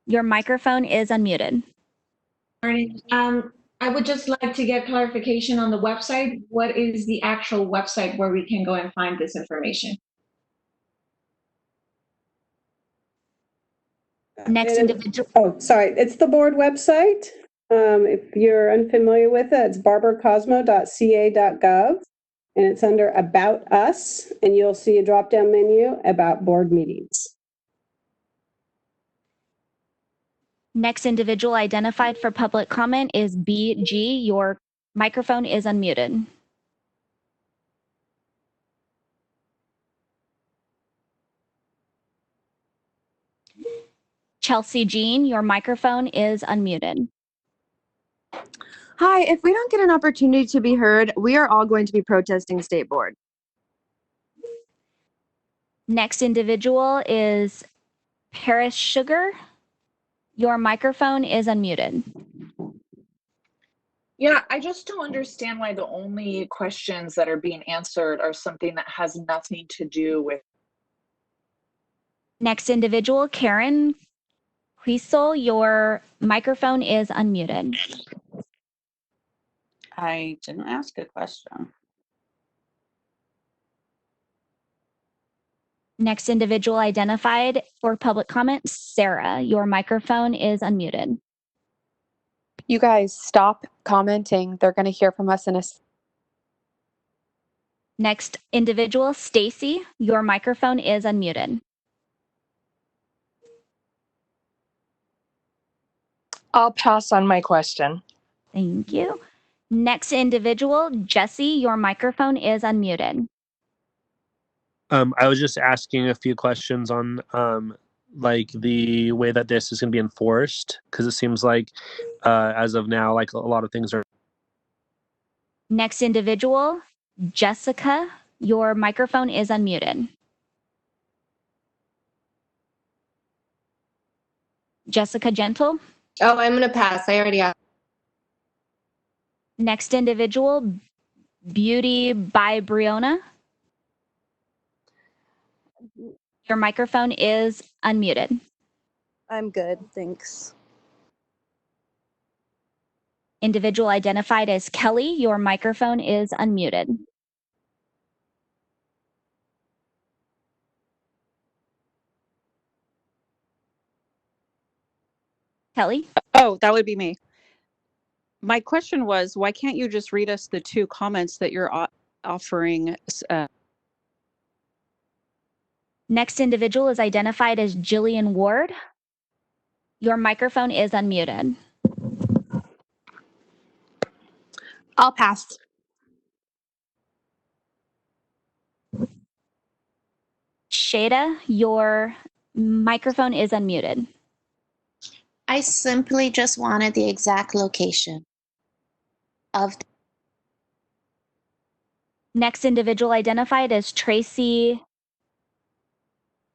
Your microphone is unmuted. Morning. I would just like to get clarification on the website. What is the actual website where we can go and find this information? Next It is- individual. Oh, sorry. It's the board website. If you're unfamiliar with it, it's barbercosmo.ca.gov, and it's under About Us, and you'll see a drop-down menu about board meetings. Next individual identified for public comment is BG. Your microphone is unmuted. Chelsea Jean, your microphone is unmuted. Hi, if we don't get an opportunity to be heard, we are all going to be protesting State Board. Next individual is Paris Sugar. Your microphone is unmuted. Yeah, I just don't understand why the only questions that are being answered are something that has nothing to do with. Next individual, Karen Huisel, your microphone is unmuted. I didn't ask a question. Next individual identified for public comment, Sarah, your microphone is unmuted. You guys stop commenting. They're going to hear from us in a. Next individual, Stacy, your microphone is unmuted. I'll pass on my question. Thank you. Next individual, Jesse, your microphone is unmuted. I was just asking a few questions on like the way that this is going to be enforced, because it seems like as of now, like a lot of things are. Next individual, Jessica, your microphone is unmuted. Jessica Gentle. Oh, I'm going to pass. I already asked. Next individual, Beauty by Briona. Your microphone is unmuted. I'm good, thanks. Individual identified as Kelly, your microphone is unmuted. Kelly? Oh, that would be me. My question was, why can't you just read us the two comments that you're offering? Next individual is identified as Jillian Ward. Your microphone is unmuted. I'll pass. Shada, your microphone is unmuted. I simply just wanted the exact location of. Next individual identified as Tracy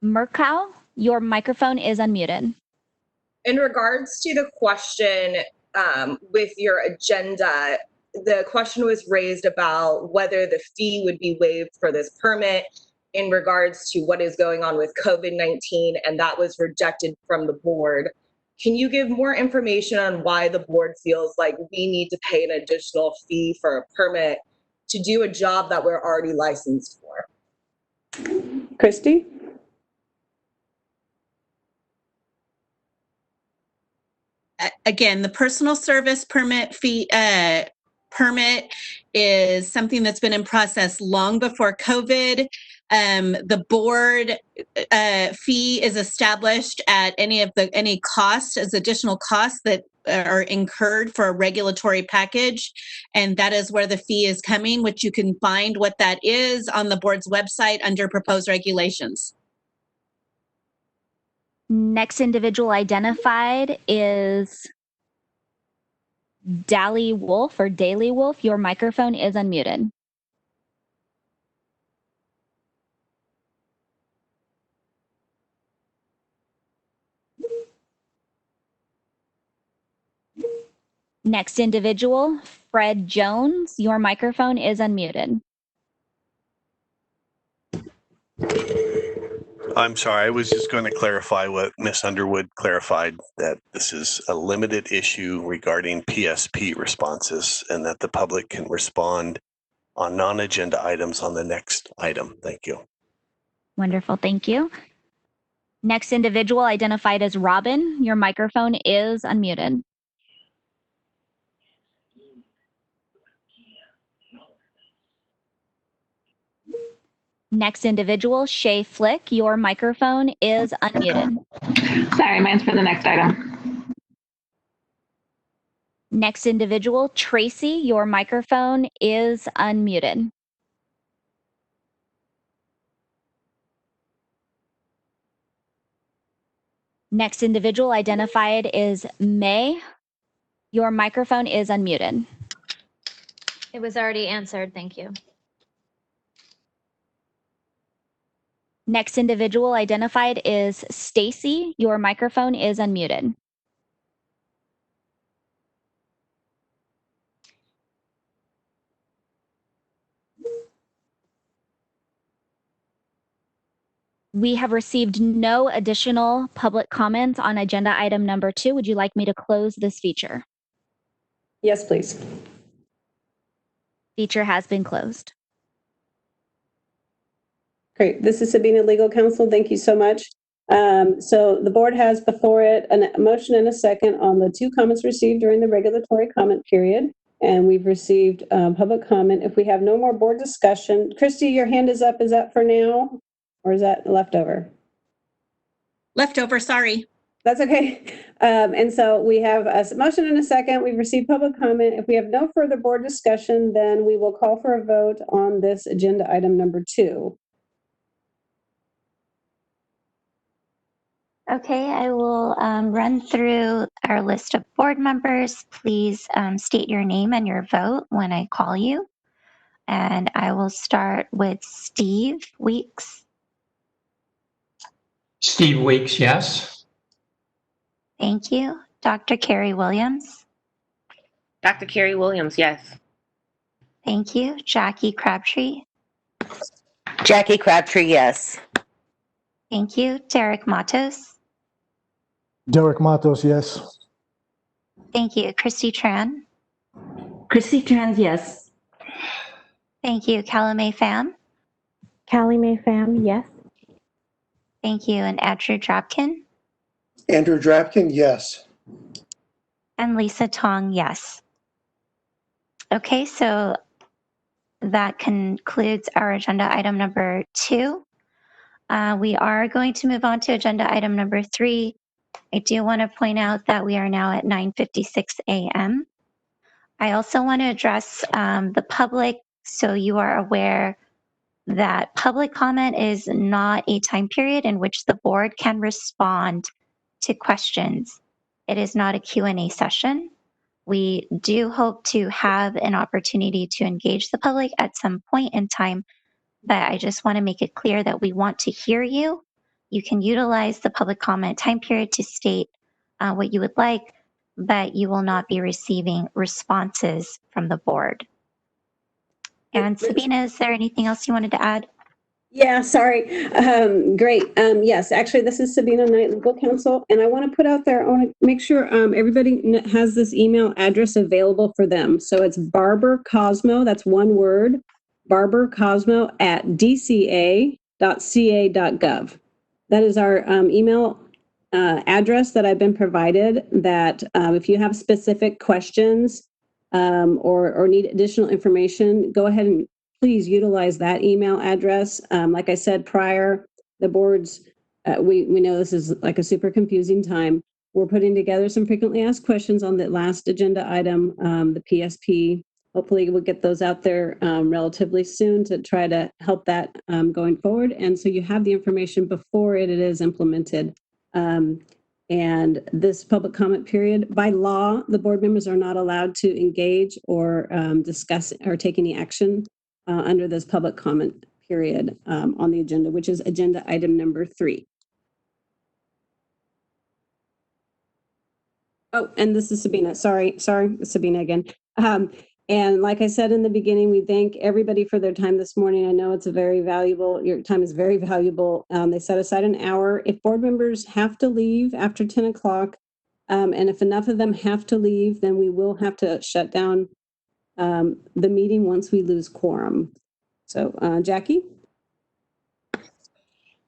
Murkow. Your microphone is unmuted. In regards to the question with your agenda, the question was raised about whether the fee would be waived for this permit in regards to what is going on with COVID-19, and that was rejected from the board. Can you give more information on why the board feels like we need to pay an additional fee for a permit to do a job that we're already licensed for? Christy? Again, the personal service permit fee permit is something that's been in process long before COVID. The board fee is established at any cost as additional costs that are incurred for a regulatory package, and that is where the fee is coming, which you can find what that is on the board's website under proposed regulations. Next individual identified is Daily Wolf or Daily Wolf. Your microphone is unmuted. Next individual, Fred Jones. Your microphone is unmuted. I'm sorry. I was just going to clarify what Ms. Underwood clarified, that this is a limited issue regarding PSP responses and that the public can respond on non-agenda items on the next item. Thank you. Wonderful. Thank you. Next individual identified as Robin. Your microphone is unmuted. Next individual, Shay Flick. Your microphone is unmuted. Sorry, mine's for the next item. Next individual, Tracy. Your microphone is unmuted. Next individual identified is May. Your microphone is unmuted. It was already answered. Thank you. Next individual identified is Stacy. Your microphone is unmuted. We have received no additional public comments on agenda item number 2. Would you like me to close this feature? Yes, please. Feature has been closed. Great. This is Sabina Legal Counsel. Thank you so much. So the board has before it a motion and a second on the 2 comments received during the regulatory comment period. And we've received public comment. If we have no more board discussion, Christy, your hand is up. Is that for now? Or is that leftover? Leftover, sorry. That's okay. And so we have a motion and a second. We've received public comment. If we have no further board discussion, then we will call for a vote on this agenda item number 2. Okay, I will run through our list of board members. Please state your name and your vote when I call you. And I will start with Steve Weeks. Steve Weeks, yes. Thank you. Dr. Carrie Williams. Dr. Carrie Williams, yes. Thank you. Jackie Crabtree. Jackie Crabtree, yes. Thank you. Derek Matos. Derek Matos, yes. Thank you. Christy Tran. Christy Trans, yes. Thank you. Callie Pham. Callie Pham, yes. Thank you. And Andrew Drapkin. Andrew Drapkin, yes. And Lisa Tong, yes. Okay, so that concludes our agenda item number 2. We are going to move on to agenda item number 3. I do want to point out that we are now at 9:56 a.m. I also want to address the public so you are aware that public comment is not a time period in which the board can respond to questions. It is not a Q&A session. We do hope to have an opportunity to engage the public at some point in time, but I just want to make it clear that we want to hear you. You can utilize the public comment time period to state what you would like, but you will not be receiving responses from the board. And Sabina, is there anything else you wanted to add? Yeah, sorry. Great. Yes, actually, this is Sabina Knight, Legal Counsel, and I want to put out there, I want to make sure everybody has this email address available for them. So it's barbercosmo, that's one word, barbercosmo@dca.ca.gov. That is our email address that I've been provided, that if you have specific questions or need additional information, go ahead and please utilize that email address. Like I said prior, the boards, we know this is like a super confusing time. We're putting together some frequently asked questions on the last agenda item, the PSP. Hopefully we'll get those out there relatively soon to try to help that going forward. And so you have the information before it is implemented. And this public comment period, by law, the board members are not allowed to engage or discuss or take any action under this public comment period on the agenda, which is agenda item number 3. Oh, and this is Sabina. Sorry, Sabina again. And like I said in the beginning, we thank everybody for their time this morning. I know it's a very valuable, your time is very valuable. They set aside an hour. If board members have to leave after 10 o'clock, and if enough of them have to leave, then we will have to shut down the meeting once we lose quorum. So Jackie?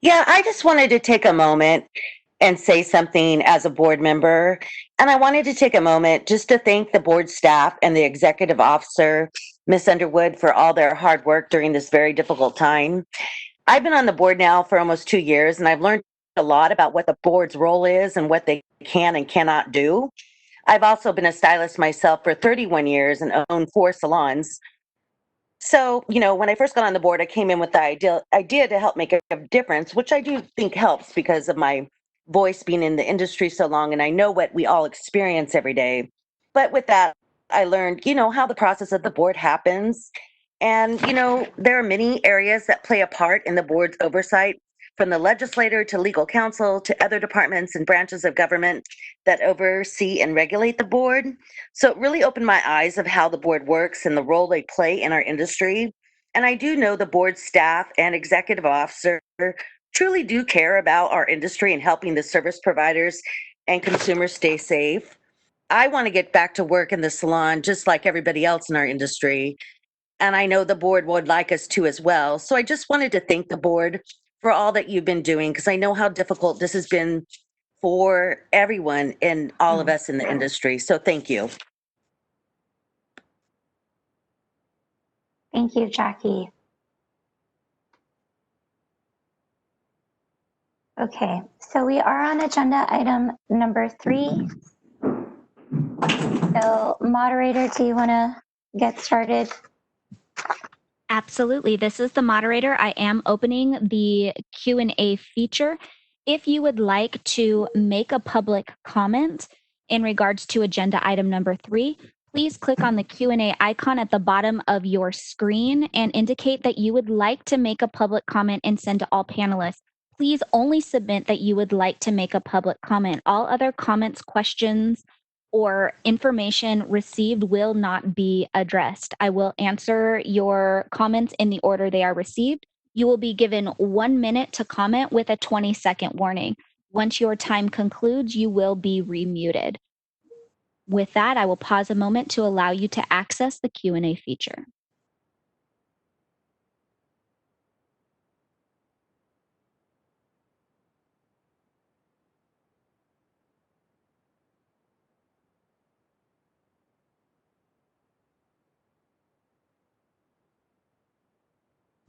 Yeah, I just wanted to take a moment and say something as a board member. And I wanted to take a moment just to thank the board staff and the executive officer, Miss Underwood, for all their hard work during this very difficult time. I've been on the board now for almost 2 years, and I've learned a lot about what the board's role is and what they can and cannot do. I've also been a stylist myself for 31 years and own 4 salons. So, when I first got on the board, I came in with the idea to help make a difference, which I do think helps because of my voice being in the industry so long, and I know what we all experience every day. But with that, I learned, how the process of the board happens. And, there are many areas that play a part in the board's oversight, from the legislator to legal counsel to other departments and branches of government that oversee and regulate the board. So it really opened my eyes of how the board works and the role they play in our industry. And I do know the board staff and executive officer truly do care about our industry and helping the service providers and consumers stay safe. I want to get back to work in the salon just like everybody else in our industry. And I know the board would like us to as well. So I just wanted to thank the board for all that you've been doing, because I know how difficult this has been for everyone and all of us in the industry. So thank you. Thank you, Jackie. Okay, so we are on agenda item number 3. So moderator, do you want to get started? Absolutely. This is the moderator. I am opening the Q&A feature. If you would like to make a public comment in regards to agenda item number 3, please click on the Q&A icon at the bottom of your screen and indicate that you would like to make a public comment and send to all panelists. Please only submit that you would like to make a public comment. All other comments, questions, or information received will not be addressed. I will answer your comments in the order they are received. You will be given 1 minute to comment with a 20-second warning. Once your time concludes, you will be remuted. With that, I will pause a moment to allow you to access the Q&A feature.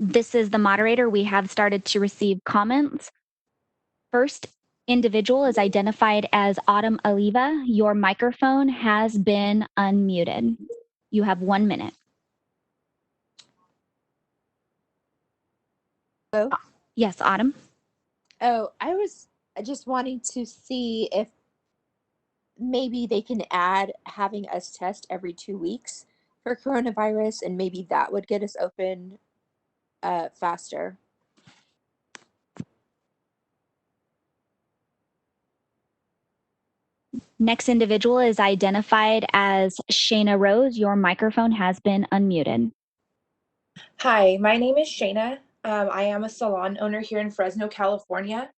This is the moderator. We have started to receive comments. First individual is identified as Autumn Oliva. Your microphone has been unmuted. You have 1 minute. Hello? Yes, Autumn. Oh, I was just wanting to see if maybe they can add having us test every 2 weeks for coronavirus, and maybe that would get us open faster. Next individual is identified as Shayna Rose. Your microphone has been unmuted. Hi, my name is Shayna. I am a salon owner here in Fresno, California.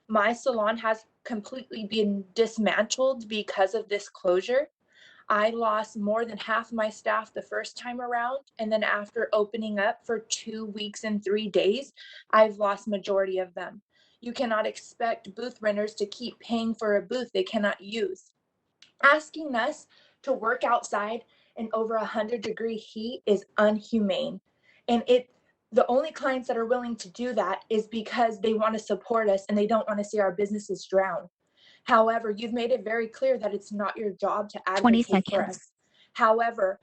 My salon has completely been dismantled because of this closure. I lost more than half my staff the first time around, and then after opening up for 2 weeks and 3 days, I've lost majority of them. You cannot expect booth renters to keep paying for a booth they cannot use. Asking us to work outside in over 100-degree heat is inhumane. And the only clients that are willing to do that is because they want to support us and they don't want to see our businesses drown. However, you've made it very clear that it's not your job to advocate for us. However,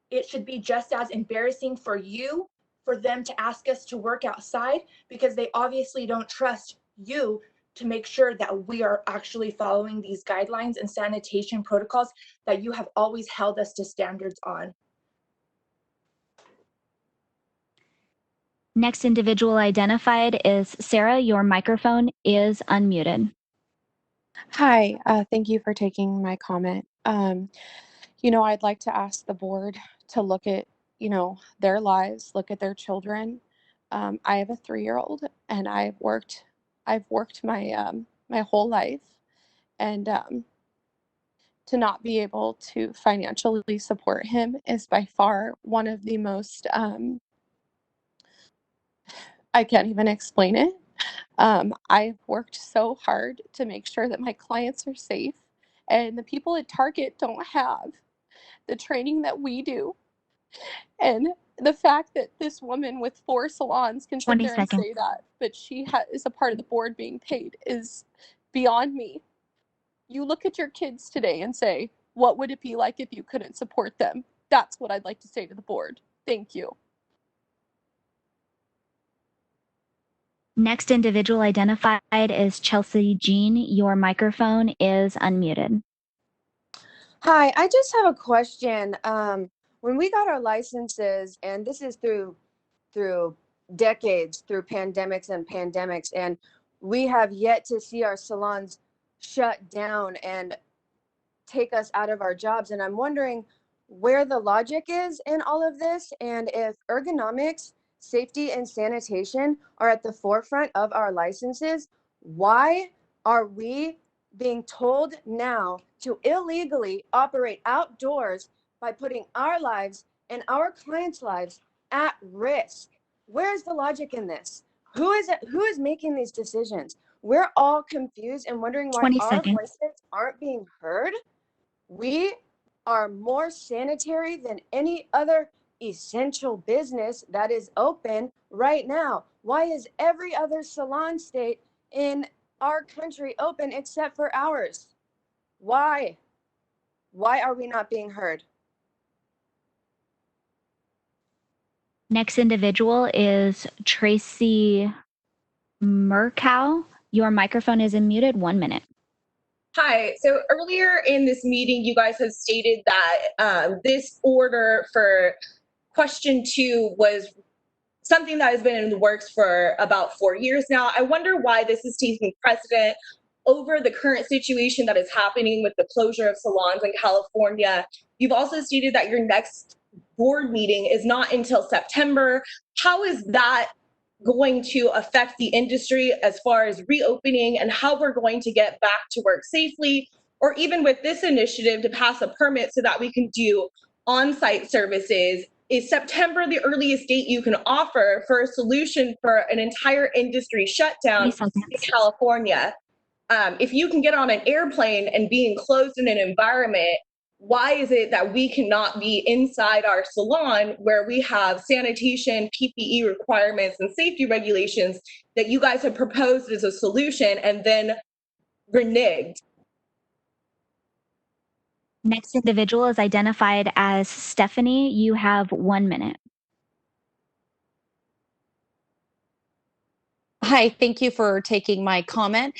it should be just as embarrassing for you, for them to ask us to work outside, because they obviously don't trust you to make sure that we are actually following these guidelines and sanitation protocols that you have always held us to standards on. Next individual identified is Sarah. Your microphone is unmuted. Hi, thank you for taking my comment. I'd like to ask the board to look at, their lives, look at their children. I have a 3-year-old, and I've worked my my whole life, and to not be able to financially support him is by far one of the most I can't even explain it. I've worked so hard to make sure that my clients are safe, and the people at Target don't have the training that we do. And the fact that this woman with 4 salons can sit 20 there and seconds. say that, but she is a part of the board being paid, is beyond me. You look at your kids today and say, what would it be like if you couldn't support them? That's what I'd like to say to the board. Thank you. Next individual identified is Chelsea Jean. Your microphone is unmuted. Hi, I just have a question. When we got our licenses, and this is through decades, through pandemics, and we have yet to see our salons shut down and take us out of our jobs. And I'm wondering where the logic is in all of this, and if ergonomics, safety, and sanitation are at the forefront of our licenses, why are we being told now to illegally operate outdoors by putting our lives and our clients' lives at risk? Where's the logic in this? Who is making these decisions? We're all confused and wondering why 20 our seconds. voices aren't being heard. We are more sanitary than any other essential business that is open right now. Why is every other salon state in our country open except for ours? Why? Why are we not being heard? Next individual is Tracy Murkow. Your microphone is unmuted. 1 minute. Hi. So earlier in this meeting, you guys have stated that this order for question 2 was something that has been in the works for about 4 years now. I wonder why this is taking precedent over the current situation that is happening with the closure of salons in California. You've also stated that your next board meeting is not until September. How is that going to affect the industry as far as reopening and how we're going to get back to work safely, or even with this initiative to pass a permit so that we can do on-site services? Is September the earliest date you can offer for a solution for an entire industry shutdown in California? If you can get on an airplane and be enclosed in an environment, why is it that we cannot be inside our salon where we have sanitation, PPE requirements, and safety regulations that you guys have proposed as a solution and then reneged? Next individual is identified as Stephanie. You have 1 minute. Hi, thank you for taking my comment.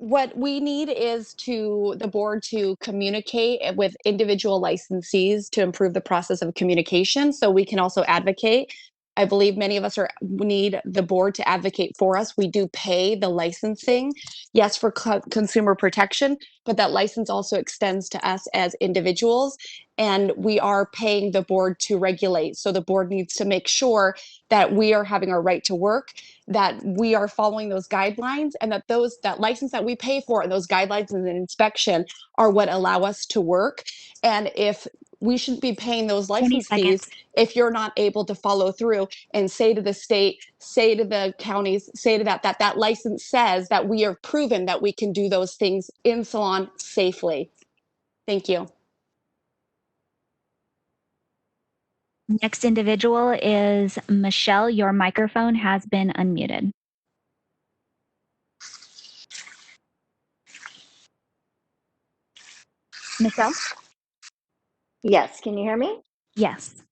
What we need is the board to communicate with individual licensees to improve the process of communication so we can also advocate. I believe many of us need the board to advocate for us. We do pay the licensing, yes, for consumer protection, but that license also extends to us as individuals, and we are paying the board to regulate. So the board needs to make sure that we are having our right to work, that we are following those guidelines, and that that license that we pay for and those guidelines and the inspection are what allow us to work. And if we shouldn't be paying those license fees if you're not able to follow through and say to the state, say to the counties, say to that license says that we are proven that we can do those things in salon safely. Thank you. Next individual is Michelle. Your microphone has been unmuted. Michelle? Yes, can you hear me? Yes.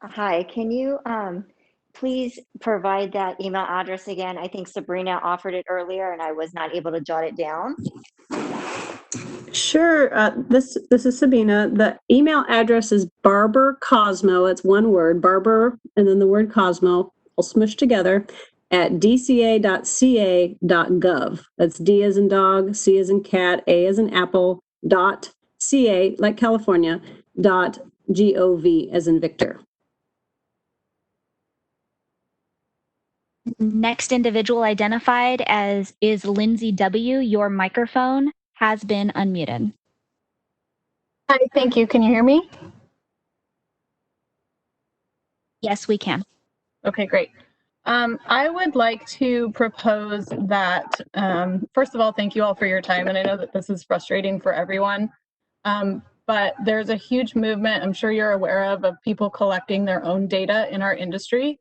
Hi, can you please provide that email address again? I think Sabrina offered it earlier and I was not able to jot it down. Sure. This is Sabina. The email address is barbercosmo. It's one word, barber, and then the word Cosmo, all smushed together, at dca.ca.gov. That's D as in dog, C as in cat, A as in apple, .ca, like California, .gov as in Victor. Next individual identified as is Lindsay W. Your microphone has been unmuted. Hi, thank you. Can you hear me? Yes, we can. Okay, great. I would like to propose that, first of all, thank you all for your time. And I know that this is frustrating for everyone, but there's a huge movement, I'm sure you're aware of people collecting their own data in our industry.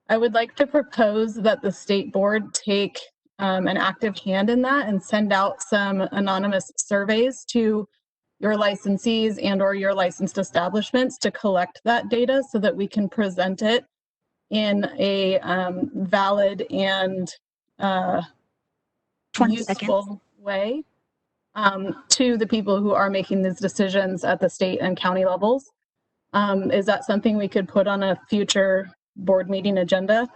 I would like to propose that the state board take an active hand in that and send out some anonymous surveys to your licensees and or your licensed establishments to collect that data so that we can present it in a valid and useful way to the people who are making these decisions at the state and county levels. Is that something we could put on a future board meeting agenda?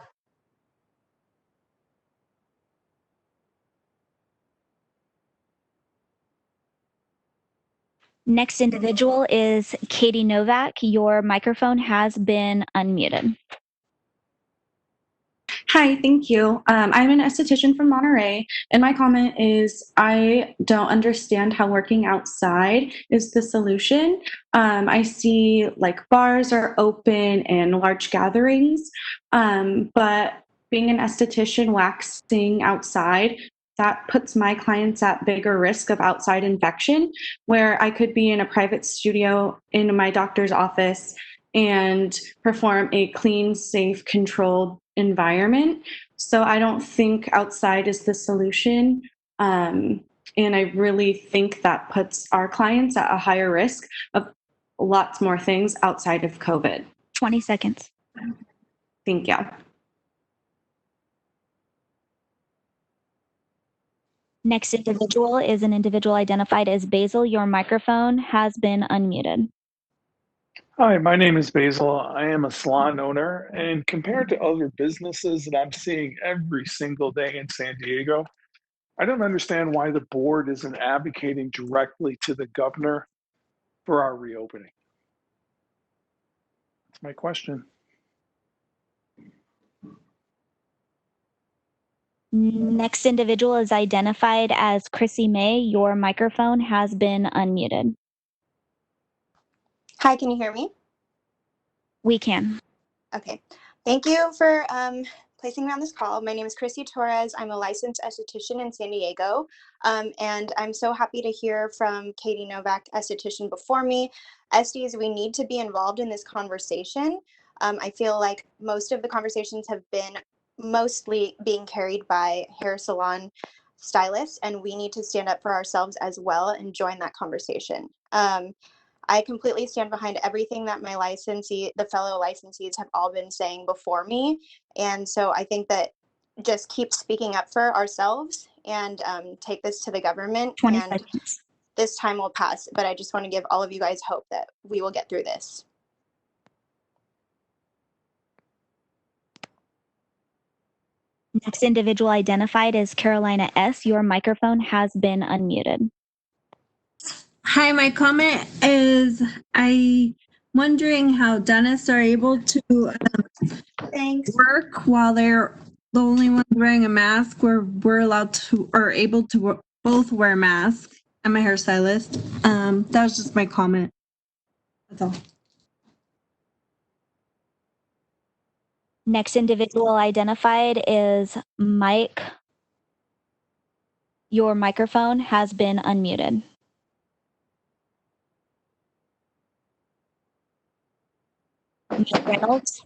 Next individual is Katie Novak. Your microphone has been unmuted. Hi, thank you. I'm an esthetician from Monterey, and my comment is I don't understand how working outside is the solution. I see like bars are open and large gatherings, but being an esthetician waxing outside, that puts my clients at bigger risk of outside infection, where I could be in a private studio in my doctor's office and perform a clean, safe, controlled environment. So I don't think outside is the solution. And I really think that puts our clients at a higher risk of lots more things outside of COVID. 20 seconds. Thank you. Next individual is an individual identified as Basil. Your microphone has been unmuted. Hi, my name is Basil. I am a salon owner, and compared to other businesses that I'm seeing every single day in San Diego, I don't understand why the board isn't advocating directly to the governor for our reopening. That's my question. Next individual is identified as Chrissy May. Your microphone has been unmuted. Hi, can you hear me? We can. Okay. Thank you for placing me on this call. My name is Chrissy Torres. I'm a licensed esthetician in San Diego. And I'm so happy to hear from Katie Novak, esthetician before me. Esties, we need to be involved in this conversation. I feel like most of the conversations have been mostly being carried by hair salon stylists, and we need to stand up for ourselves as well and join that conversation. I completely stand behind everything that my the fellow licensees have all been saying before me. And so I think that just keep speaking up for ourselves and take this to the government. 20 and seconds. This time will pass, but I just want to give all of you guys hope that we will get through this. Next individual identified as Carolina S. Your microphone has been unmuted. Hi, my comment is I'm wondering how dentists are able to work while they're the only ones wearing a mask, where we're allowed to or able to both wear masks. I'm a hairstylist. That was just my comment. That's all. Next individual identified is Mike. Your microphone has been unmuted. Reynolds.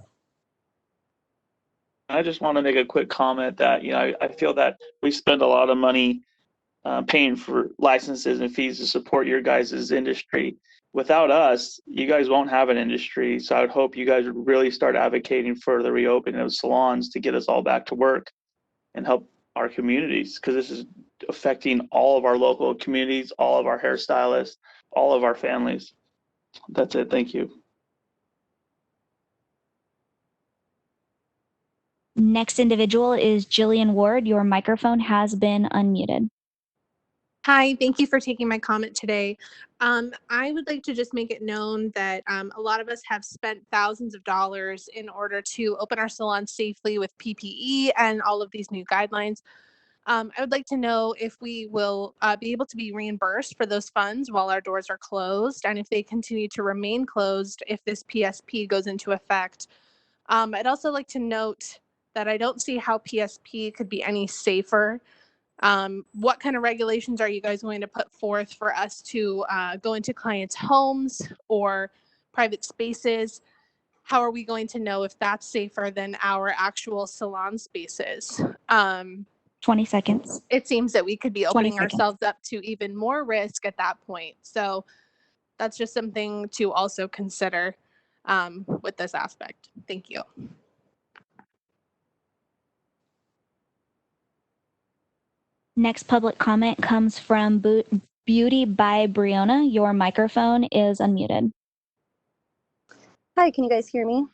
I just want to make a quick comment that, I feel that we spend a lot of money paying for licenses and fees to support your guys' industry. Without us, you guys won't have an industry. So I would hope you guys would really start advocating for the reopening of salons to get us all back to work and help our communities, because this is affecting all of our local communities, all of our hairstylists, all of our families. That's it. Thank you. Next individual is Jillian Ward. Your microphone has been unmuted. Hi, thank you for taking my comment today. I would like to just make it known that a lot of us have spent thousands of dollars in order to open our salon safely with PPE and all of these new guidelines. I would like to know if we will be able to be reimbursed for those funds while our doors are closed, and if they continue to remain closed if this PSP goes into effect. I'd also like to note that I don't see how PSP could be any safer. What kind of regulations are you guys going to put forth for us to go into clients' homes or private spaces? How are we going to know if that's safer than our actual salon spaces? 20 seconds. It seems that we could be 20 opening seconds. ourselves up to even more risk at that point. So that's just something to also consider with this aspect. Thank you. Next public comment comes from Beauty by Brianna. Your microphone is unmuted. Hi, can you guys hear me?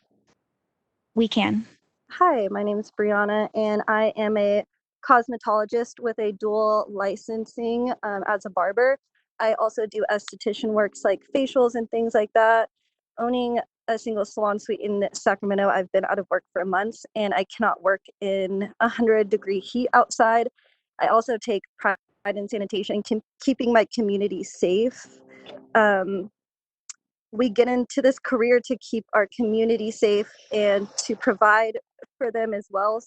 We can. Hi, my name is Brianna, and I am a cosmetologist with a dual licensing as a barber. I also do esthetician works like facials and things like that. Owning a single salon suite in Sacramento, I've been out of work for months, and I cannot work in 100-degree heat outside. I also take pride in sanitation and keeping my community safe. We get into this career to keep our community safe and to provide for them as well.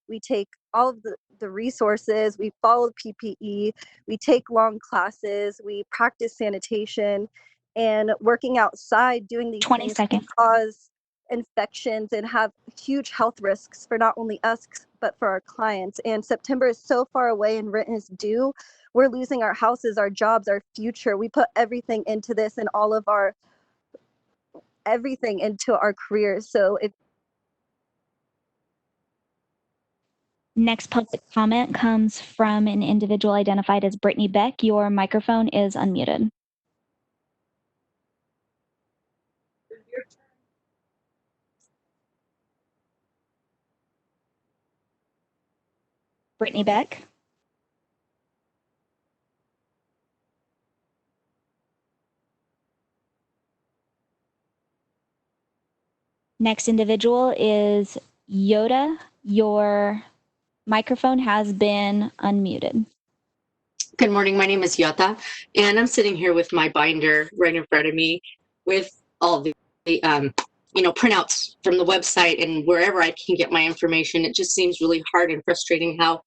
We take all of the resources, we follow PPE, we take long classes, we practice sanitation, and working outside doing these 20 things seconds. can cause infections and have huge health risks for not only us, but for our clients. And September is so far away and rent is due. We're losing our houses, our jobs, our future. We put everything into this and all of our everything into our careers. So if Next public comment comes from an individual identified as Brittany Beck. Your microphone is unmuted. Brittany Beck. Next individual is Yoda. Your microphone has been unmuted. Good morning. My name is Yota, and I'm sitting here with my binder right in front of me with all the printouts from the website and wherever I can get my information. It just seems really hard and frustrating how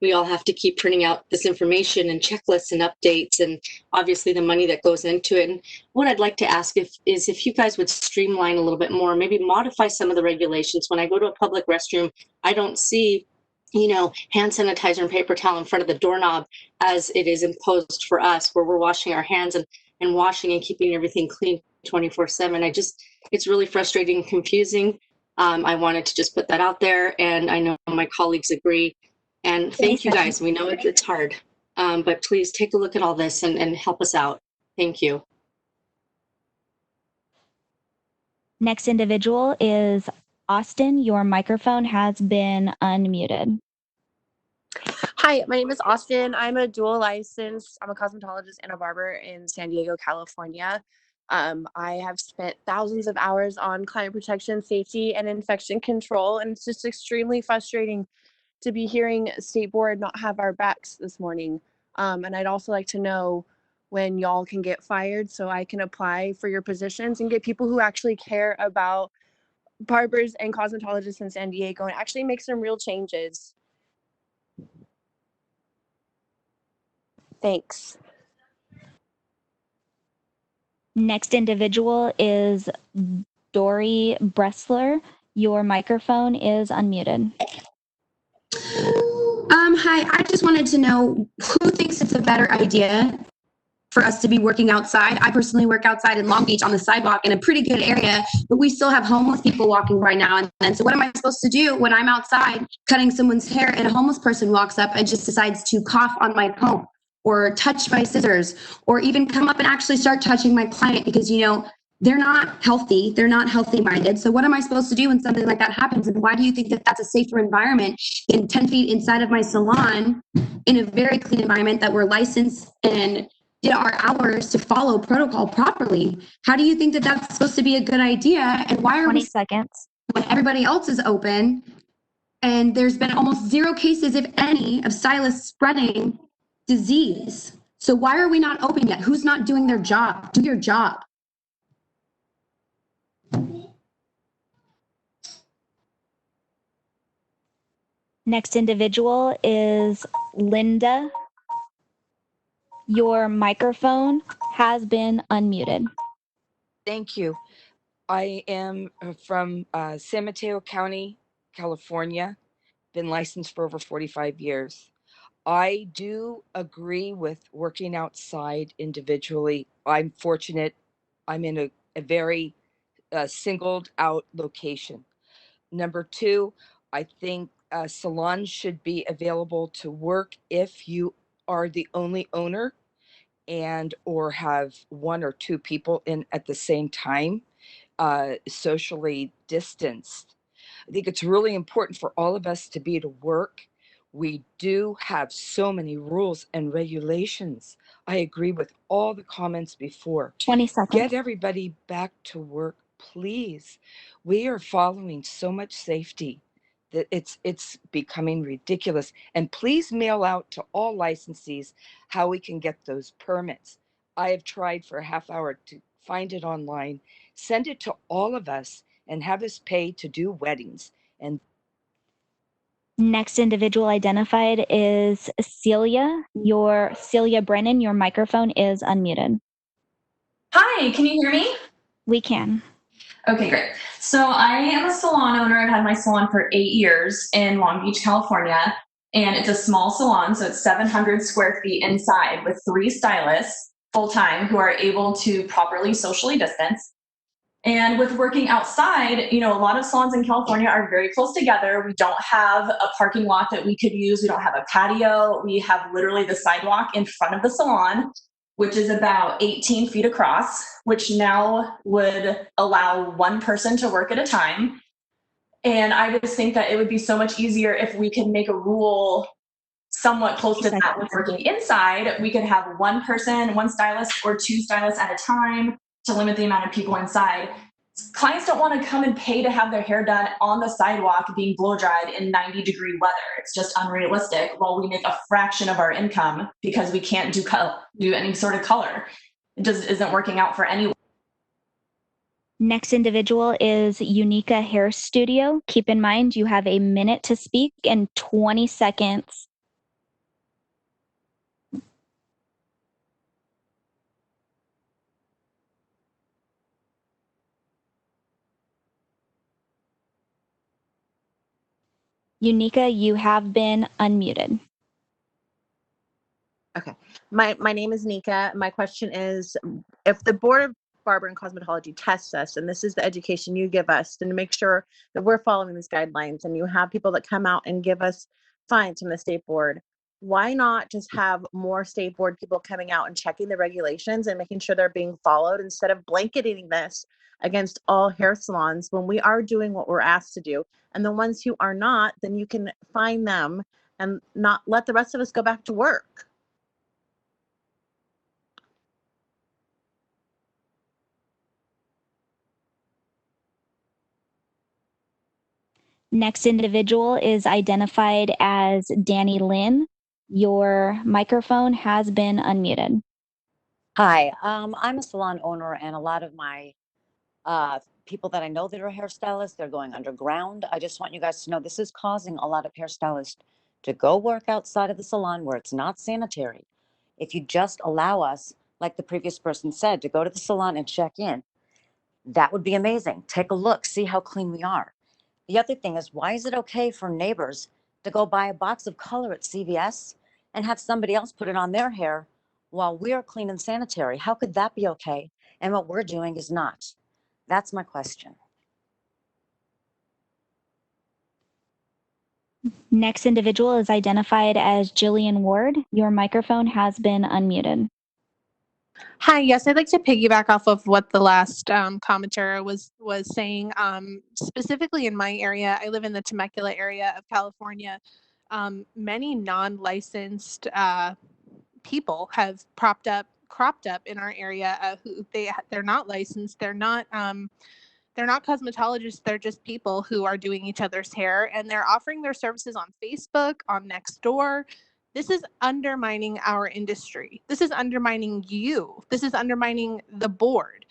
we all have to keep printing out this information and checklists and updates, and obviously the money that goes into it. And what I'd like to ask is if you guys would streamline a little bit more, maybe modify some of the regulations. When I go to a public restroom, I don't see hand sanitizer and paper towel in front of the doorknob as it is imposed for us, where we're washing our hands and washing and keeping everything clean 24/7. It's really frustrating and confusing. I wanted to just put that out there, and I know my colleagues agree. And thank you guys. We know it's hard, but please take a look at all this and help us out. Thank you. Next individual is Austin. Your microphone has been unmuted. Hi, my name is Austin. I'm a dual licensed, I'm a cosmetologist and a barber in San Diego, California. I have spent thousands of hours on client protection, safety, and infection control, and it's just extremely frustrating to be hearing State Board not have our backs this morning. And I'd also like to know when y'all can get fired so I can apply for your positions and get people who actually care about barbers and cosmetologists in San Diego and actually make some real changes. Thanks. Next individual is Dory Bressler. Your microphone is unmuted. Hi, I just wanted to know who thinks it's a better idea for us to be working outside. I personally work outside in Long Beach on the sidewalk in a pretty good area, but we still have homeless people walking right now and then. So what am I supposed to do when I'm outside cutting someone's hair and a homeless person walks up and just decides to cough on my comb or touch my scissors or even come up and actually start touching my client because, they're not healthy. They're not healthy minded. So what am I supposed to do when something like that happens? And why do you think that that's a safer environment than 10 feet inside of my salon in a very clean environment that we're licensed and did our hours to follow protocol properly? How do you think that that's supposed to be a good idea? And why are 20 we seconds. when everybody else is open? And there's been almost 0 cases, if any, of stylists spreading disease. So why are we not open yet? Who's not doing their job? Do your job. Next individual is Linda. Your microphone has been unmuted. Thank you. I am from San Mateo County, California. Been licensed for over 45 years. I do agree with working outside individually. I'm fortunate. I'm in a very singled out location. Number 2, I think salons should be available to work if you are the only owner and or have 1 or 2 people in at the same time, socially distanced. I think it's really important for all of us to be to work. We do have so many rules and regulations. I agree with all the comments before. 20 seconds. Get everybody back to work, please. We are following so much safety that it's becoming ridiculous. And please mail out to all licensees how we can get those permits. I have tried for a half hour to find it online. Send it to all of us and have us pay to do weddings. And Next individual identified is Celia. Celia Brennan, your microphone is unmuted. Hi, can you hear me? We can. Okay, great. So I am a salon owner. I've had my salon for 8 years in Long Beach, California, and it's a small salon, so it's 700 square feet inside with 3 stylists full-time who are able to properly socially distance. And with working outside, you know, a lot of salons in California are very close together. We don't have a parking lot that we could use. We don't have a patio. We have literally the sidewalk in front of the salon, which is about 18 feet across, which now would allow 1 person to work at a time. And I just think that it would be so much easier if we could make a rule somewhat close to that with working inside. We could have 1 person, 1 stylist, or 2 stylists at a time to limit the amount of people inside. Clients don't want to come and pay to have their hair done on the sidewalk being blow dried in 90-degree weather. It's just unrealistic while we make a fraction of our income because we can't do any sort of color. It just isn't working out for anyone. Next individual is Unica Hair Studio. Keep in mind you have a minute to speak and 20 seconds. Unica, you have been unmuted. Okay. My name is Nika. My question is, if the Board of Barbering and Cosmetology tests us, and this is the education you give us, and to make sure that we're following these guidelines, and you have people that come out and give us fines from the state board, why not just have more state board people coming out and checking the regulations and making sure they're being followed instead of blanketing this against all hair salons when we are doing what we're asked to do? And the ones who are not, then you can fine them and not let the rest of us go back to work. Next individual is identified as Danny Lynn. Your microphone has been unmuted. Hi, I'm a salon owner, and a lot of my people that I know that are hairstylists, they're going underground. I just want you guys to know this is causing a lot of hairstylists to go work outside of the salon where it's not sanitary. If you just allow us, like the previous person said, to go to the salon and check in, that would be amazing. Take a look, see how clean we are. The other thing is, why is it okay for neighbors to go buy a box of color at CVS and have somebody else put it on their hair while we're clean and sanitary? How could that be okay? And what we're doing is not. That's my question. Next individual is identified as Jillian Ward. Your microphone has been unmuted. Hi, yes, I'd like to piggyback off of what the last commenter was saying. Specifically in my area, I live in the Temecula area of California. Many non-licensed people have cropped up in our area. Who they're not licensed. They're not cosmetologists. They're just people who are doing each other's hair, and they're offering their services on Facebook, on Nextdoor. This is undermining our industry. This is undermining you. This is undermining the board.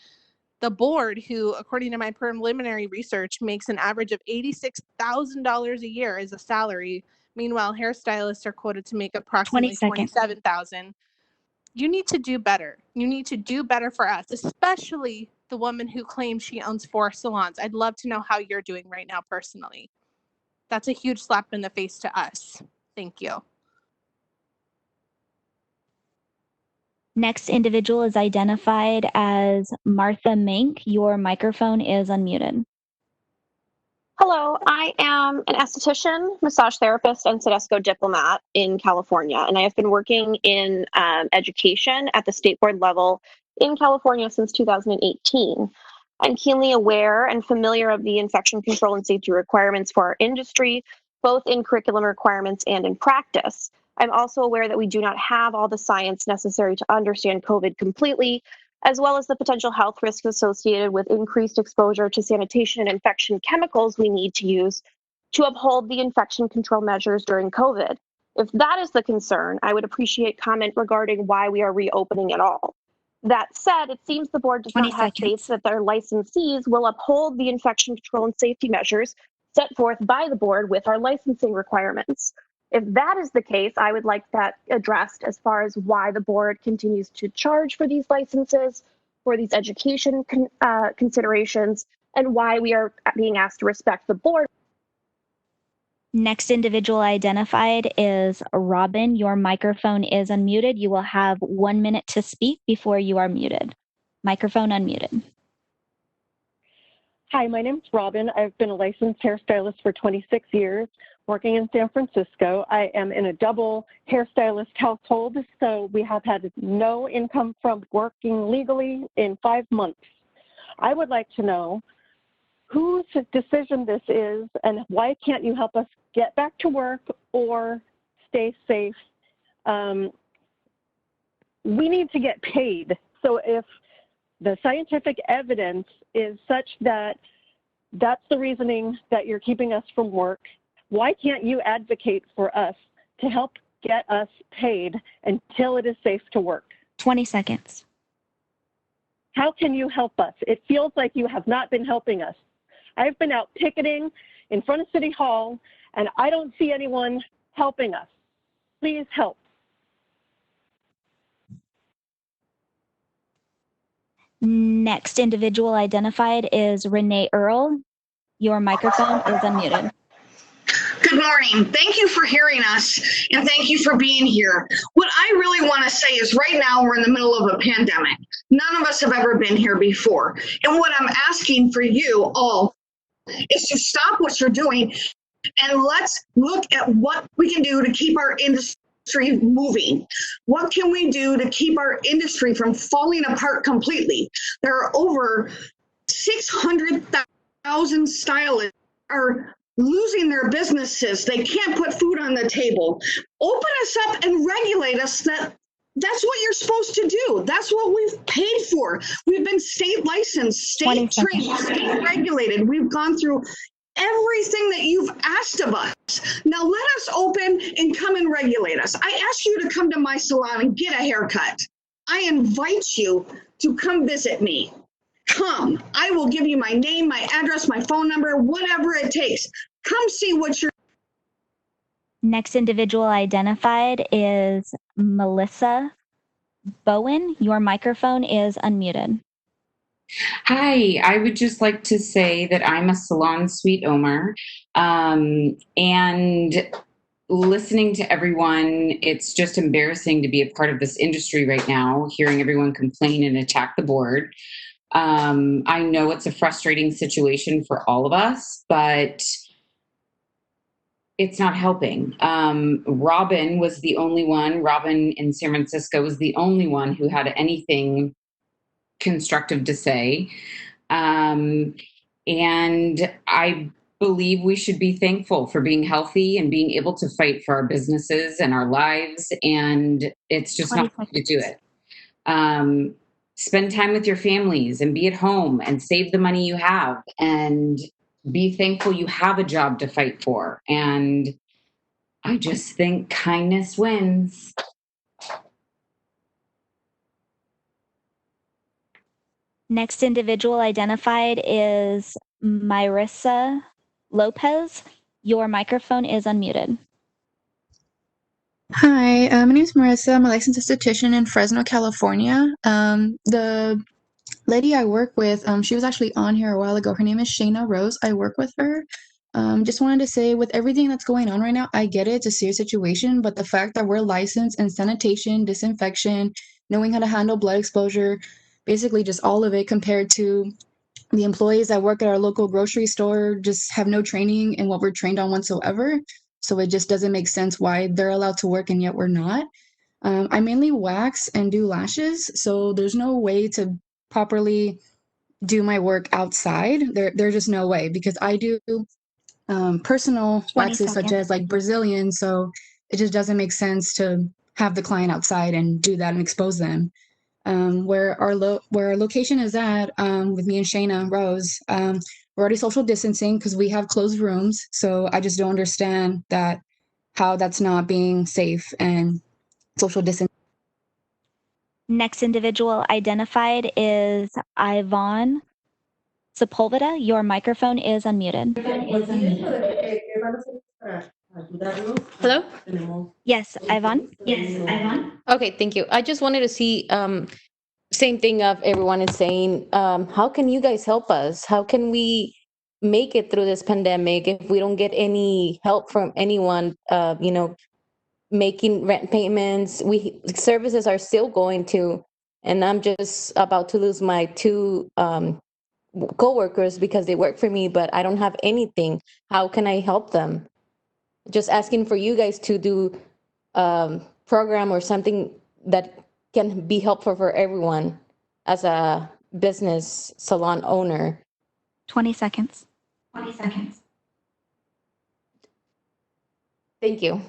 The board, who, according to my preliminary research, makes an average of $86,000 a year as a salary. Meanwhile, hairstylists are quoted to make approximately $27,000. You need to do better. You need to do better for us, especially the woman who claims she owns 4 salons. I'd love to know how you're doing right now personally. That's a huge slap in the face to us. Thank you. Next individual is identified as Martha Mink. Your microphone is unmuted. Hello, I am an esthetician, massage therapist, and Sedesco diplomat in California, and I have been working in education at the state board level in California since 2018. I'm keenly aware and familiar of the infection control and safety requirements for our industry, both in curriculum requirements and in practice. I'm also aware that we do not have all the science necessary to understand COVID completely, as well as the potential health risks associated with increased exposure to sanitation and infection chemicals we need to use to uphold the infection control measures during COVID. If that is the concern, I would appreciate comment regarding why we are reopening at all. That said, it seems the board does not have faith that their licensees will uphold the infection control and safety measures set forth by the board with our licensing requirements. If that is the case, I would like that addressed as far as why the board continues to charge for these licenses, for these education considerations, and why we are being asked to respect the board. Next individual identified is Robin. Your microphone is unmuted. You will have 1 minute to speak before you are muted. Microphone unmuted. Hi, my name is Robin. I've been a licensed hairstylist for 26 years, working in San Francisco. I am in a double hairstylist household, so we have had no income from working legally in 5 months. I would like to know whose decision this is and why can't you help us get back to work or stay safe? We need to get paid. So if the scientific evidence is such that that's the reasoning that you're keeping us from work, why can't you advocate for us to help get us paid until it is safe to work? 20 seconds. How can you help us? It feels like you have not been helping us. I've been out picketing in front of City Hall, and I don't see anyone helping us. Please help. Next individual identified is Renee Earl. Your microphone is unmuted. Good morning. Thank you for hearing us, and thank you for being here. What I really want to say is right now we're in the middle of a pandemic. None of us have ever been here before. And what I'm asking for you all is to stop what you're doing and let's look at what we can do to keep our industry moving. What can we do to keep our industry from falling apart completely? There are over 600,000 stylists are losing their businesses. They can't put food on the table. Open us up and regulate us. That's what you're supposed to do. That's what we've paid for. We've been state licensed, state trained, state regulated. We've gone through everything that you've asked of us. Now let us open and come and regulate us. I ask you to come to my salon and get a haircut. I invite you to come visit me. Come. I will give you my name, my address, my phone number, whatever it takes. Come see what you're. Next individual identified is Melissa Bowen. Your microphone is unmuted. Hi, I would just like to say that I'm a salon suite owner, and listening to everyone, it's just embarrassing to be a part of this industry right now, hearing everyone complain and attack the board. I know it's a frustrating situation for all of us, but it's not helping. Robin was the only one. Robin in San Francisco was the only one who had anything constructive to say. And I believe we should be thankful for being healthy and being able to fight for our businesses and our lives. And it's just not easy to do it. Spend time with your families and be at home and save the money you have and be thankful you have a job to fight for. And I just think kindness wins. Next individual identified is Myrisa Lopez. Your microphone is unmuted. Hi, my name is Myrisa. I'm a licensed esthetician in Fresno, California. The lady I work with, she was actually on here a while ago. Her name is Shayna Rose. I work with her. Just wanted to say, with everything that's going on right now, I get it. It's a serious situation, but the fact that we're licensed in sanitation, disinfection, knowing how to handle blood exposure, basically just all of it compared to the employees that work at our local grocery store just have no training in what we're trained on whatsoever. So it just doesn't make sense why they're allowed to work and yet we're not. I mainly wax and do lashes, so there's no way to properly do my work outside. There's just no way, because I do personal waxes such as like Brazilian, so it just doesn't make sense to have the client outside and do that and expose them. Where our location is at, with me and Shayna Rose, we're already social distancing because we have closed rooms. So I just don't understand how that's not being safe and social distancing. Next individual identified is Ivonne Sepulveda. Your microphone is unmuted. Hello? Yes, Ivonne? Okay, thank you. I just wanted to see, same thing of everyone is saying, how can you guys help us? How can we make it through this pandemic if we don't get any help from anyone, making rent payments? Services are still going to, and I'm just about to lose my two coworkers because they work for me, but I don't have anything. How can I help them? Just asking for you guys to do program or something that can be helpful for everyone as a business salon owner. 20 seconds. Thank you.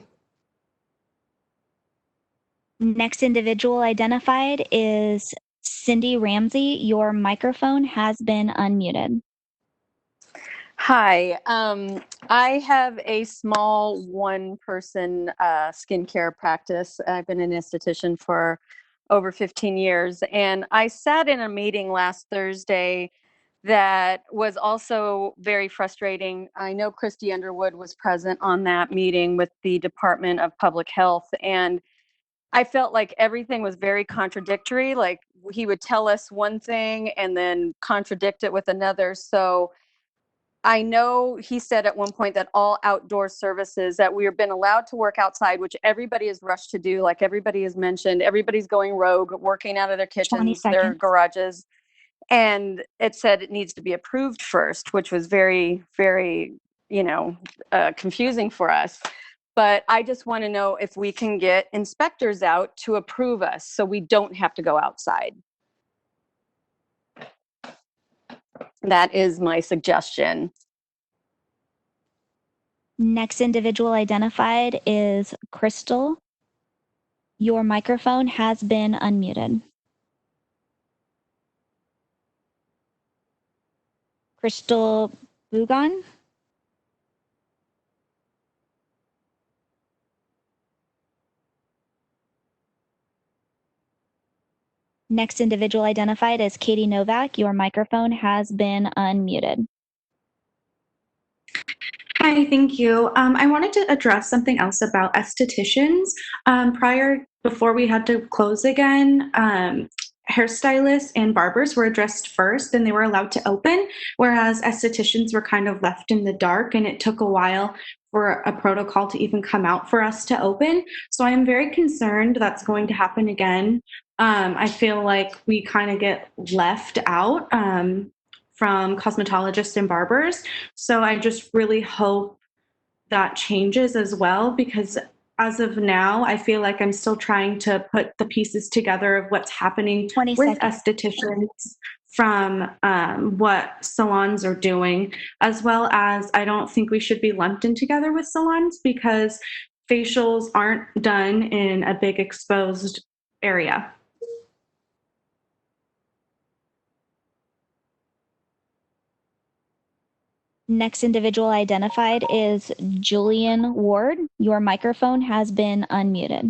Next individual identified is Cindy Ramsey. Your microphone has been unmuted. Hi, I have a small one-person skincare practice. I've been an esthetician for over 15 years, and I sat in a meeting last Thursday that was also very frustrating. I know Christy Underwood was present on that meeting with the Department of Public Health, and I felt like everything was very contradictory. Like he would tell us one thing and then contradict it with another. So I know he said at one point that all outdoor services that we've been allowed to work outside, which everybody is rushed to do, like everybody has mentioned, everybody's going rogue, working out of their kitchens, their garages. And it said it needs to be approved first, which was very, very, confusing for us. But I just want to know if we can get inspectors out to approve us so we don't have to go outside. That is my suggestion. Next individual identified is Crystal. Your microphone has been unmuted. Crystal Bugon. Next individual identified is Katie Novak. Your microphone has been unmuted. Hi, thank you. I wanted to address something else about estheticians. Before we had to close again, hairstylists and barbers were addressed first and they were allowed to open, whereas estheticians were kind of left in the dark, and it took a while for a protocol to even come out for us to open. So I am very concerned that's going to happen again. I feel like we kind of get left out from cosmetologists and barbers. So I just really hope that changes as well, because as of now, I feel like I'm still trying to put the pieces together of what's happening with estheticians from what salons are doing, as well as I don't think we should be lumped in together with salons because facials aren't done in a big exposed area. Next individual identified is Jillian Ward. Your microphone has been unmuted.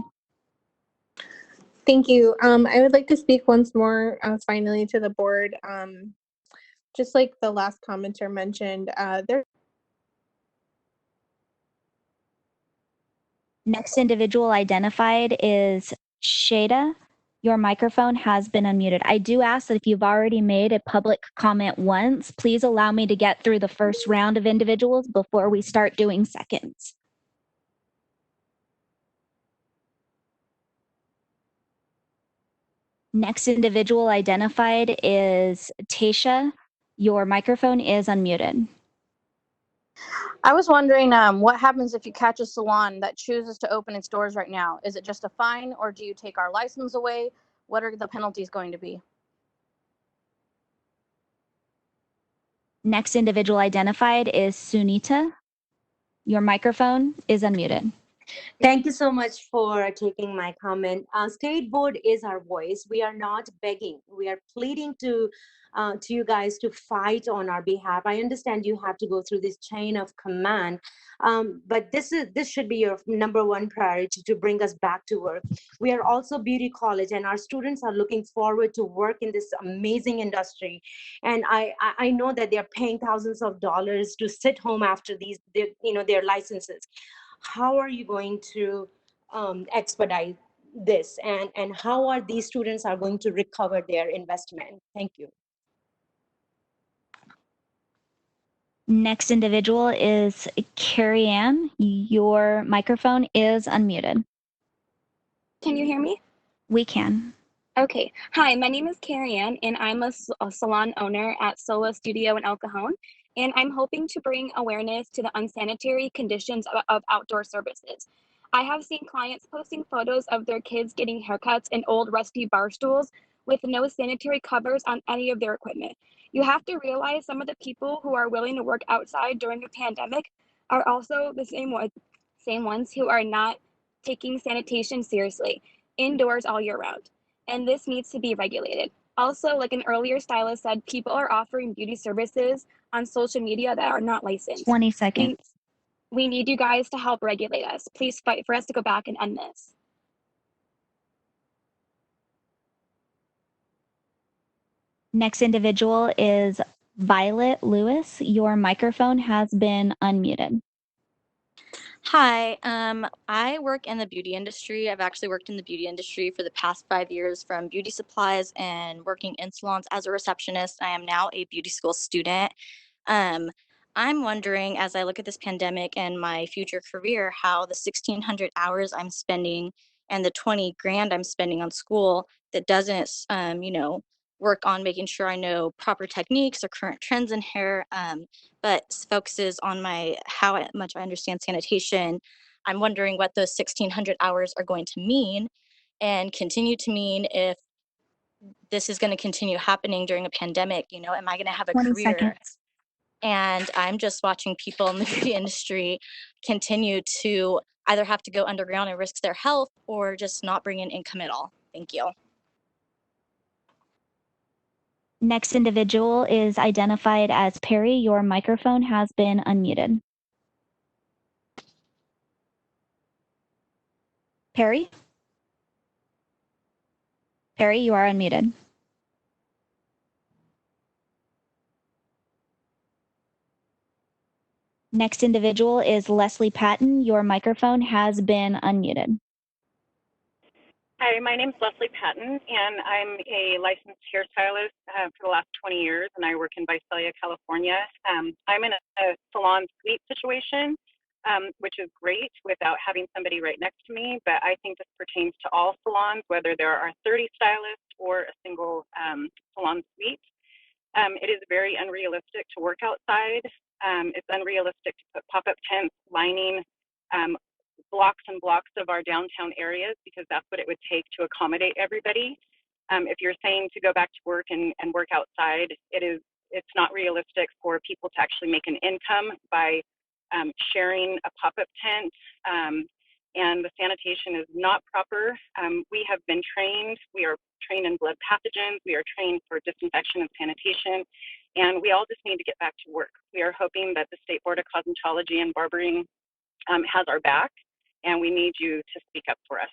Thank you. I would like to speak once more, finally, to the board. Just like the last commenter mentioned, there. Next individual identified is Shada. Your microphone has been unmuted. I do ask that if you've already made a public comment once, please allow me to get through the first round of individuals before we start doing seconds. Next individual identified is Tasha. Your microphone is unmuted. I was wondering what happens if you catch a salon that chooses to open its doors right now? Is it just a fine, or do you take our license away? What are the penalties going to be? Next individual identified is Sunita. Your microphone is unmuted. Thank you so much for taking my comment. State Board is our voice. We are not begging. We are pleading to you guys to fight on our behalf. I understand you have to go through this chain of command, but this should be your number one priority to bring us back to work. We are also beauty college, and our students are looking forward to work in this amazing industry. And I know that they are paying thousands of dollars to sit home after their licenses. How are you going to expedite this, and how are these students are going to recover their investment? Thank you. Next individual is Carrie Ann. Your microphone is unmuted. Can you hear me? We can. Okay. Hi, my name is Carrie Ann, and I'm a salon owner at Sola Studio in El Cajon. And I'm hoping to bring awareness to the unsanitary conditions of outdoor services. I have seen clients posting photos of their kids getting haircuts in old rusty bar stools with no sanitary covers on any of their equipment. You have to realize some of the people who are willing to work outside during a pandemic are also the same ones who are not taking sanitation seriously, indoors all year round. And this needs to be regulated. Also, like an earlier stylist said, people are offering beauty services on social media that are not licensed. 20 seconds. We need you guys to help regulate us. Please fight for us to go back and end this. Next individual is Violet Lewis. Your microphone has been unmuted. Hi, I work in the beauty industry. I've actually worked in the beauty industry for the past 5 years, from beauty supplies and working in salons as a receptionist. I am now a beauty school student. I'm wondering, as I look at this pandemic and my future career, how the 1,600 hours I'm spending and the 20 grand I'm spending on school that doesn't, work on making sure I know proper techniques or current trends in hair, but focuses on how much I understand sanitation. I'm wondering what those 1,600 hours are going to mean and continue to mean if this is going to continue happening during a pandemic. Am I going to have a 20 career? seconds. And I'm just watching people in the beauty industry continue to either have to go underground and risk their health or just not bring in income at all. Thank you. Next individual is identified as Perry. Your microphone has been unmuted. Perry? Perry, you are unmuted. Next individual is Leslie Patton. Your microphone has been unmuted. Hi, my name is Leslie Patton, and I'm a licensed hairstylist for the last 20 years, and I work in Visalia, California. I'm in a salon suite situation, which is great without having somebody right next to me, but I think this pertains to all salons, whether there are 30 stylists or a single salon suite. It is very unrealistic to work outside. It's unrealistic to put pop-up tents lining blocks and blocks of our downtown areas, because that's what it would take to accommodate everybody. If you're saying to go back to work and work outside, it's not realistic for people to actually make an income by sharing a pop-up tent. And the sanitation is not proper. We have been trained. We are trained in blood pathogens. We are trained for disinfection and sanitation. And we all just need to get back to work. We are hoping that the State Board of Cosmetology and Barbering has our back, and we need you to speak up for us.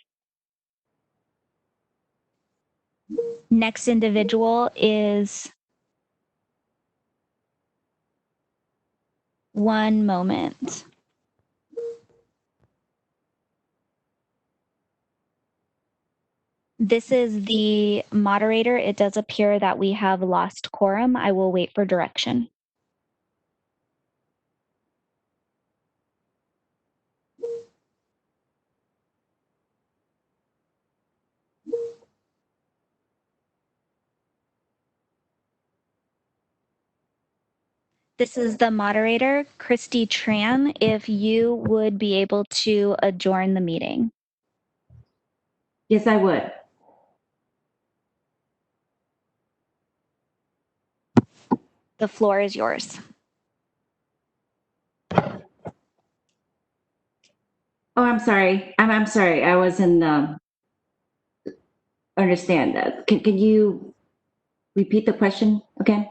Next individual is one moment. This is the moderator. It does appear that we have lost quorum. I will wait for direction. This is the moderator, Christy Tran, if you would be able to adjourn the meeting. Yes, I would. The floor is yours. Oh, I'm sorry. I'm sorry. I wasn't understand that. Can you repeat the question again?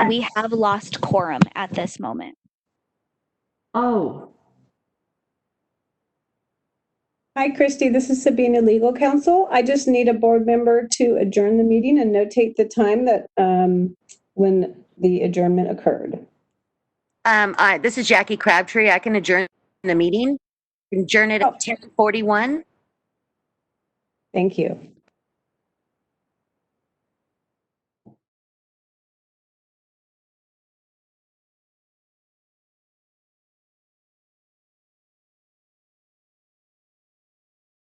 We have lost quorum at this moment. Oh. Hi, Christy. This is Sabina, legal counsel. I just need a board member to adjourn the meeting and notate the time that when the adjournment occurred. This is Jackie Crabtree. I can adjourn the meeting. Adjourn it at 10:41. Thank you.